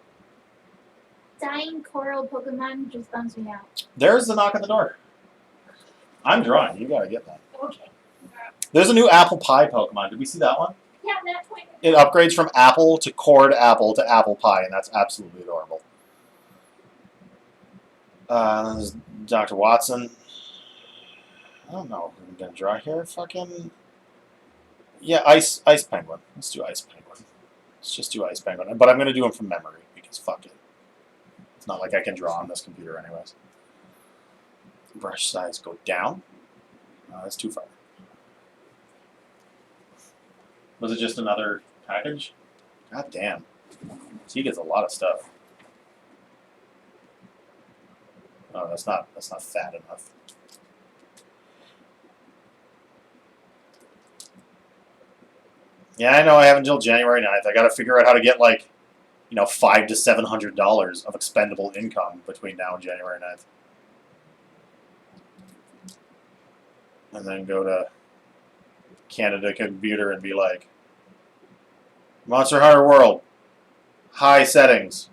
Dying coral Pokemon just bums me out. There's the knock on the door. I'm drawing. You gotta get that. Okay. There's a new apple pie Pokemon. Did we see that one? Yeah, that point. It upgrades from apple to cord apple to apple pie, and that's absolutely adorable. This is Dr. Watson. I don't know who I'm gonna draw here. Fucking yeah, ice penguin. Let's do ice penguin. Let's just do ice penguin. But I'm gonna do him from memory because fuck it. It's not like I can draw on this computer anyways. Brush size go down. That's too far. Was it just another package? God damn. So he gets a lot of stuff. Oh, that's not fat enough. Yeah, I know I have until January 9th. I gotta figure out how to get like, $500 to $700 of expendable income between now and January 9th. And then go to Canada Computer and be like, Monster Hunter World, high settings,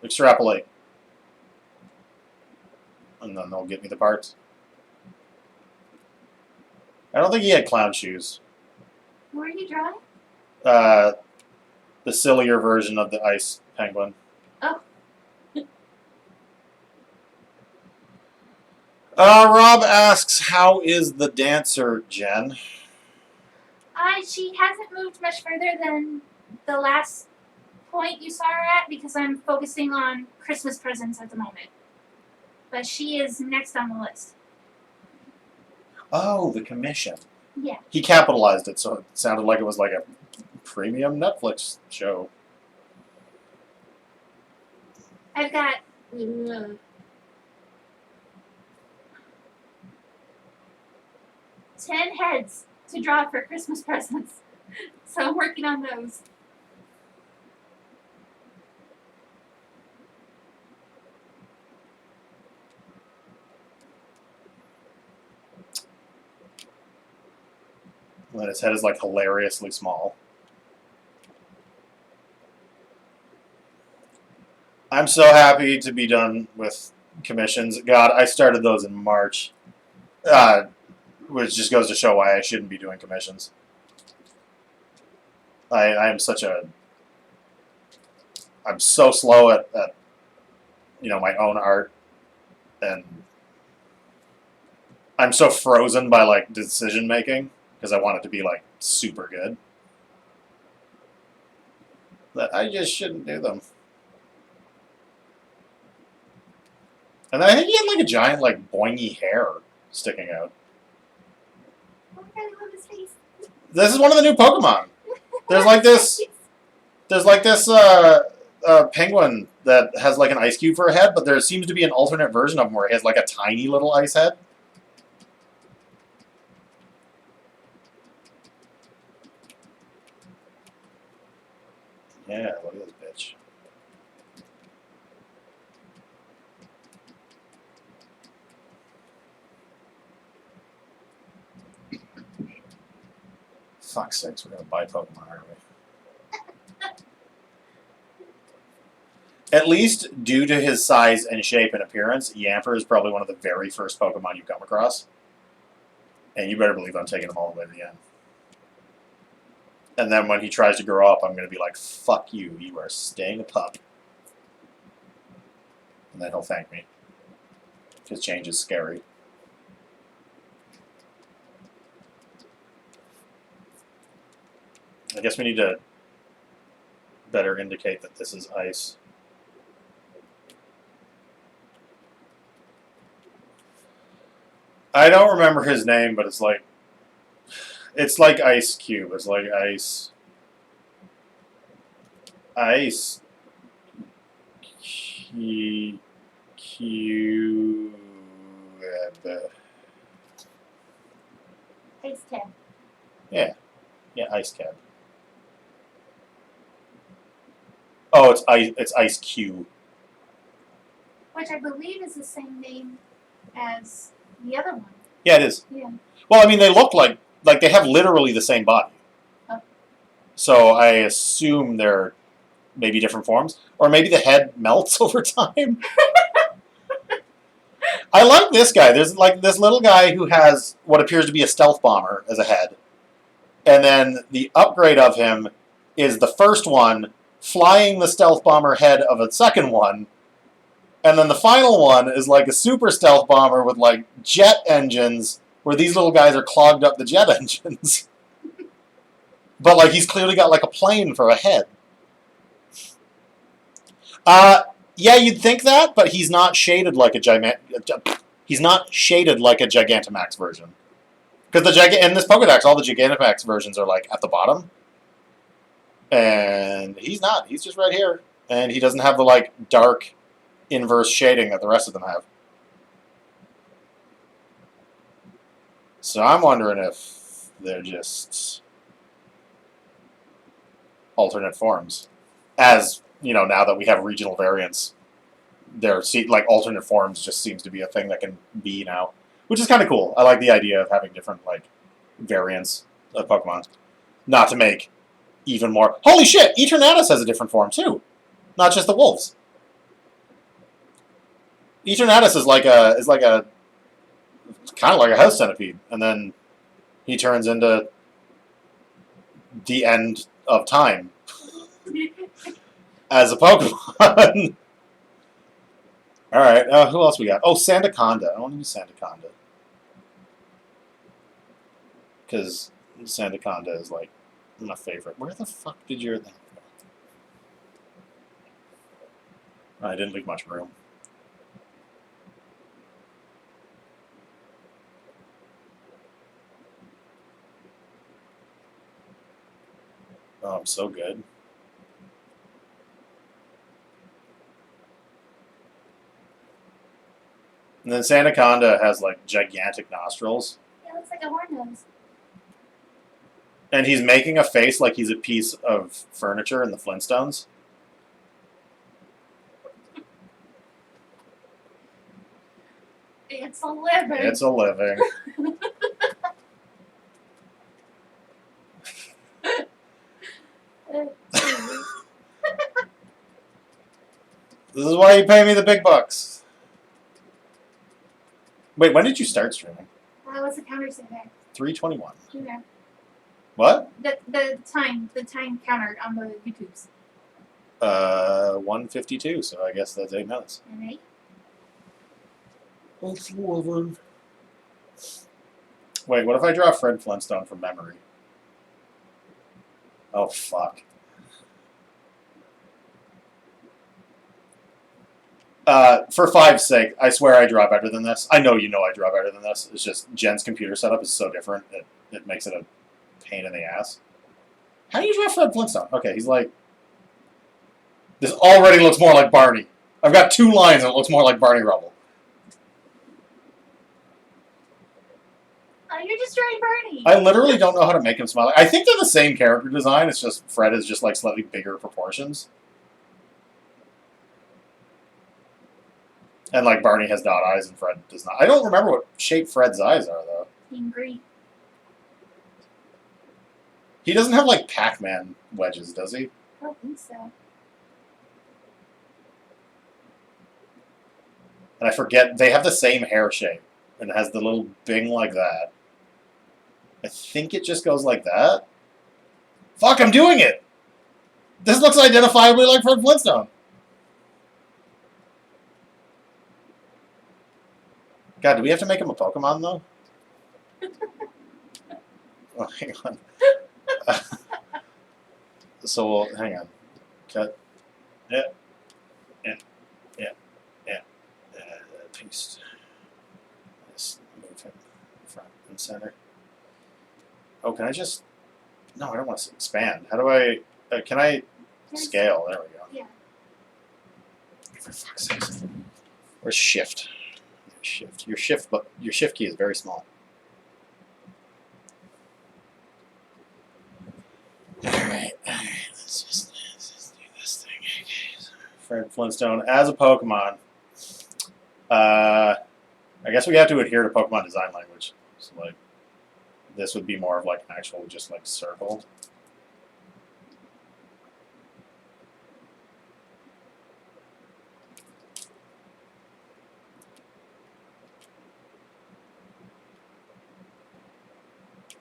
extrapolate. And then they'll get me the parts. I don't think he had clown shoes. Who are you drawing? The sillier version of the ice penguin. Oh. Rob asks, how is the dancer, Jen? She hasn't moved much further than the last point you saw her at because I'm focusing on Christmas presents at the moment. But she is next on the list. Oh, the commission. Yeah. He capitalized it, so it sounded like it was like a premium Netflix show. I've got 10 heads to draw for Christmas presents. So I'm working on those. And then his head is like hilariously small. I'm so happy to be done with commissions. God, I started those in March. Which just goes to show why I shouldn't be doing commissions. I'm so slow at my own art, and I'm so frozen by like decision making because I want it to be like super good that I just shouldn't do them. And then I think he had like a giant like boingy hair sticking out. Oh, I really love his face. This is one of the new Pokemon. There's like this penguin that has like an ice cube for a head, but there seems to be an alternate version of him where he has like a tiny little ice head. Yeah, look at this bitch. Fuck's sakes, we're gonna buy Pokemon, aren't we? At least due to his size and shape and appearance, Yamper is probably one of the very first Pokemon you come across. And you better believe I'm taking him all the way to the end. And then when he tries to grow up, I'm going to be like, fuck you, you are staying a pup. And then he'll thank me. Because change is scary. I guess we need to better indicate that this is ice. I don't remember his name, but it's like Ice Cube. It's like ice. Ice. Cube. Ice Cab. Yeah, Ice Cab. Oh, it's Ice Cube. Which I believe is the same name as the other one. Yeah, it is. Yeah. Well, I mean, they look like they have literally the same body. Oh. So I assume they're maybe different forms, or maybe the head melts over time. I like this guy. There's like this little guy who has what appears to be a stealth bomber as a head, and then the upgrade of him is the first one flying the stealth bomber head of a second one, and then the final one is like a super stealth bomber with like jet engines, where these little guys are clogged up the jet engines. But like he's clearly got like a plane for a head. Yeah, you'd think that, but he's not shaded like a he's not shaded like a Gigantamax version. Because in this Pokedex, all the Gigantamax versions are like at the bottom, and he's not. He's just right here, and he doesn't have the like dark inverse shading that the rest of them have. So I'm wondering if they're just alternate forms, as you know, now that we have regional variants, like alternate forms just seems to be a thing that can be now, which is kind of cool. I like the idea of having different like variants of Pokemon. Not to make even more. Holy shit! Eternatus has a different form too, not just the wolves. Eternatus is like a kind of like a house centipede, and then he turns into the end of time as a Pokemon. All right, who else we got? Oh, Sandaconda. I want to use Sandaconda because Sandaconda is like my favorite. Where the fuck did your thing go? I didn't leave much room. Oh, I'm so good. And then Sandaconda has like gigantic nostrils. Yeah, it looks like a horn nose. And he's making a face like he's a piece of furniture in the Flintstones. It's a living. It's a living. This is why you pay me the big bucks. Wait, when did you start streaming? What's the counter say there? 3:21. Okay. What? The time counter on the YouTubes. 1:52. So I guess that's 8 minutes. Alright. That's 11. Wait, what if I draw Fred Flintstone from memory? Oh fuck. For Five's sake, I swear I draw better than this. I know I draw better than this. It's just Jen's computer setup is so different that it makes it a pain in the ass. How do you draw Fred Flintstone? Okay, he's like... This already looks more like Barney. I've got 2 lines and it looks more like Barney Rubble. Oh, you're just drawing Barney. I literally don't know how to make him smile. I think they're the same character design. It's just Fred is just like slightly bigger proportions. And like Barney has dot eyes and Fred does not. I don't remember what shape Fred's eyes are though. Angry. He doesn't have like Pac-Man wedges, does he? I don't think so. And I forget, they have the same hair shape. And it has the little bing like that. I think it just goes like that. Fuck, I'm doing it! This looks identifiably like Fred Flintstone. God, do we have to make him a Pokemon, though? Oh, hang on. So, hang on. Cut. Yeah. Paste. Let's move him front and center. Oh, can I just... No, I don't want to expand. How do I... can I scale? There we go. Yeah. For fuck's sake. Where's shift? Shift. Your shift key is very small. Alright. Let's just do this thing. Okay. Fred Flintstone as a Pokemon. I guess we have to adhere to Pokemon design language. So like, this would be more of like an actual just like circle.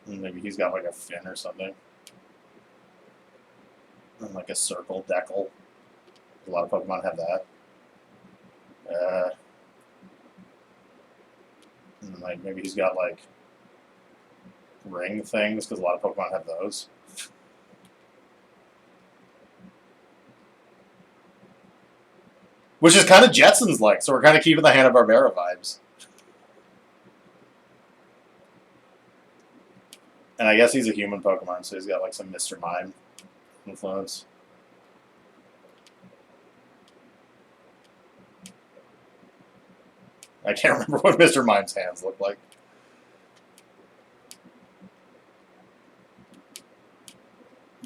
And maybe he's got like a fin or something. And like a circle decal. A lot of Pokemon have that. And like maybe he's got like ring things because a lot of Pokemon have those. Which is kind of Jetsons like, so we're kind of keeping the Hanna-Barbera vibes. And I guess he's a human Pokemon, so he's got like some Mr. Mime influence. I can't remember what Mr. Mime's hands look like.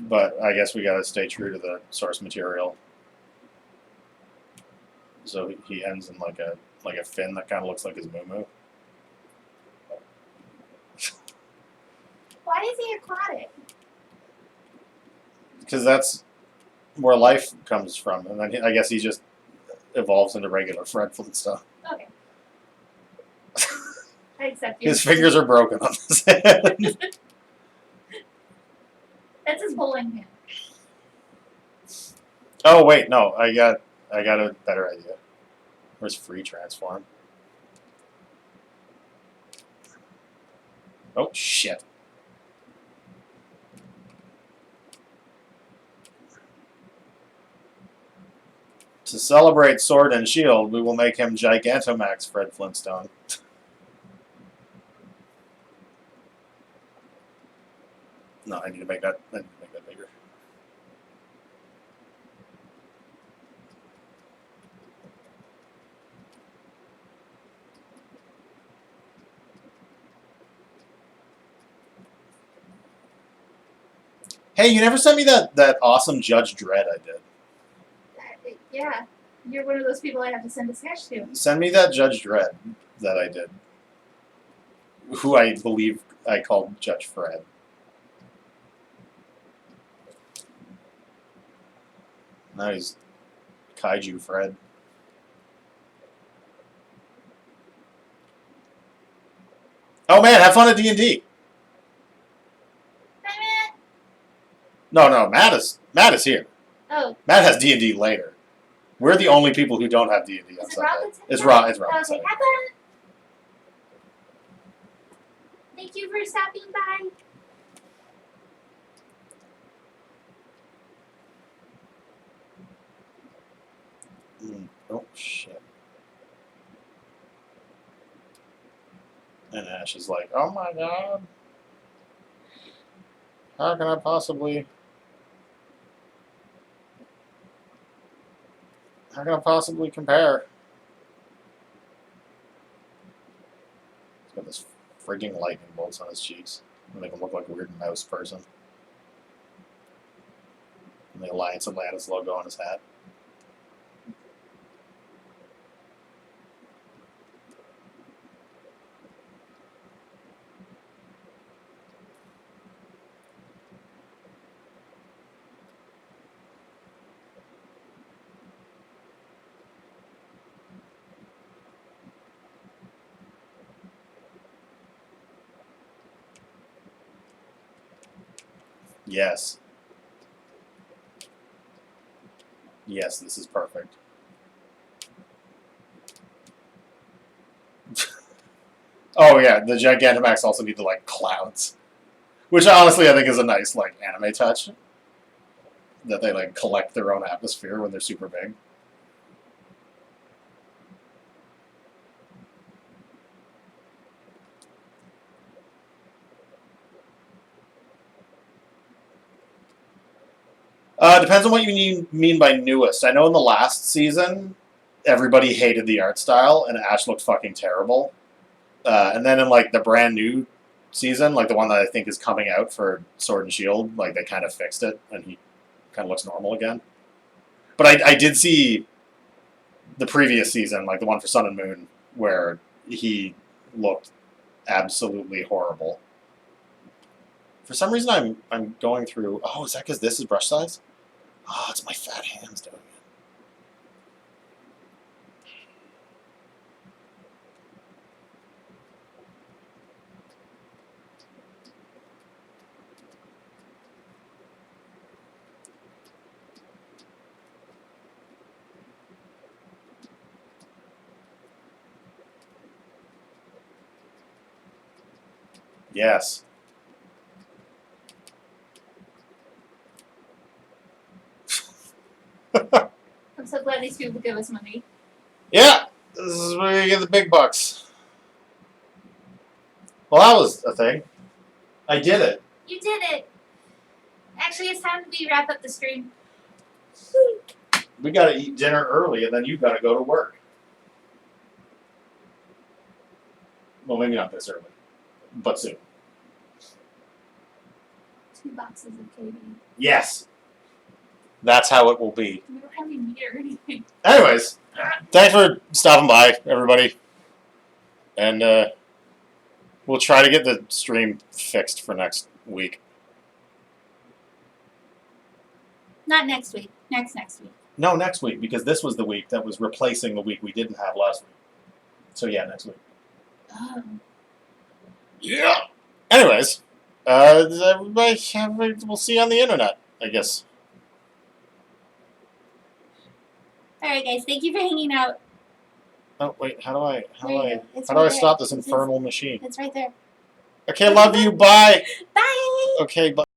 But I guess we gotta stay true to the source material. So he ends in like a fin that kind of looks like his moo. Why is he aquatic? Because that's where life comes from, and then I guess he just evolves into regular Fred Flintstone. Okay. I accept you. His fingers are broken on this hand. That's his bowling pin. Oh wait, no, I got a better idea. Where's free transform? Oh shit. To celebrate Sword and Shield, we will make him Gigantamax Fred Flintstone. No, I need to make that bigger. Hey, you never sent me that awesome Judge Dredd I did. Yeah. You're one of those people I have to send a sketch to. Send me that Judge Dredd that I did. Who I believe I called Judge Fred. Now he's Kaiju Fred. Oh man, have fun at D&D. Hi, Matt. No, Matt is here. Oh. Matt has D&D later. We're the only people who don't have D&D on Is it Sunday. Rob? It's Rob. It's Rob. Okay, Sunday. have fun. Thank you for stopping by. Oh shit. And Ash is like, oh my god. How can I possibly compare? He's got this freaking lightning bolts on his cheeks. They make him look like a weird mouse person. And the Alliance Atlantis logo on his hat. Yes. Yes, this is perfect. Oh yeah, the Gigantamax also need to like clouds. Which honestly I think is a nice like anime touch. That they like collect their own atmosphere when they're super big. Depends on what you mean by newest. I know in the last season, everybody hated the art style, and Ash looked fucking terrible. And then in like the brand new season, like the one that I think is coming out for Sword and Shield, like they kind of fixed it, and he kind of looks normal again. But I did see the previous season, like the one for Sun and Moon, where he looked absolutely horrible. For some reason, I'm going through. Oh, is that because this is brush size? Oh, it's my fat hands doing it. Yes. I'm so glad these people give us money. Yeah, this is where you get the big bucks. Well, that was a thing. I did it. You did it. Actually, it's time we wrap up the stream. We gotta eat dinner early, and then you gotta go to work. Well, maybe not this early, but soon. 2 boxes of KB. Yes. That's how it will be. We don't have any meat or anything. Anyways, thanks for stopping by, everybody. And we'll try to get the stream fixed for next week. Not next week. Next week. No, next week, because this was the week that was replacing the week we didn't have last week. So yeah, next week. Oh. Yeah. Anyways, everybody, we'll see you on the internet, I guess. Alright, guys. Thank you for hanging out. Oh wait, how do I There you go. It's how do right I there. stop this It's- infernal machine? It's right there. Okay, love you. Bye. Bye! Okay, bye.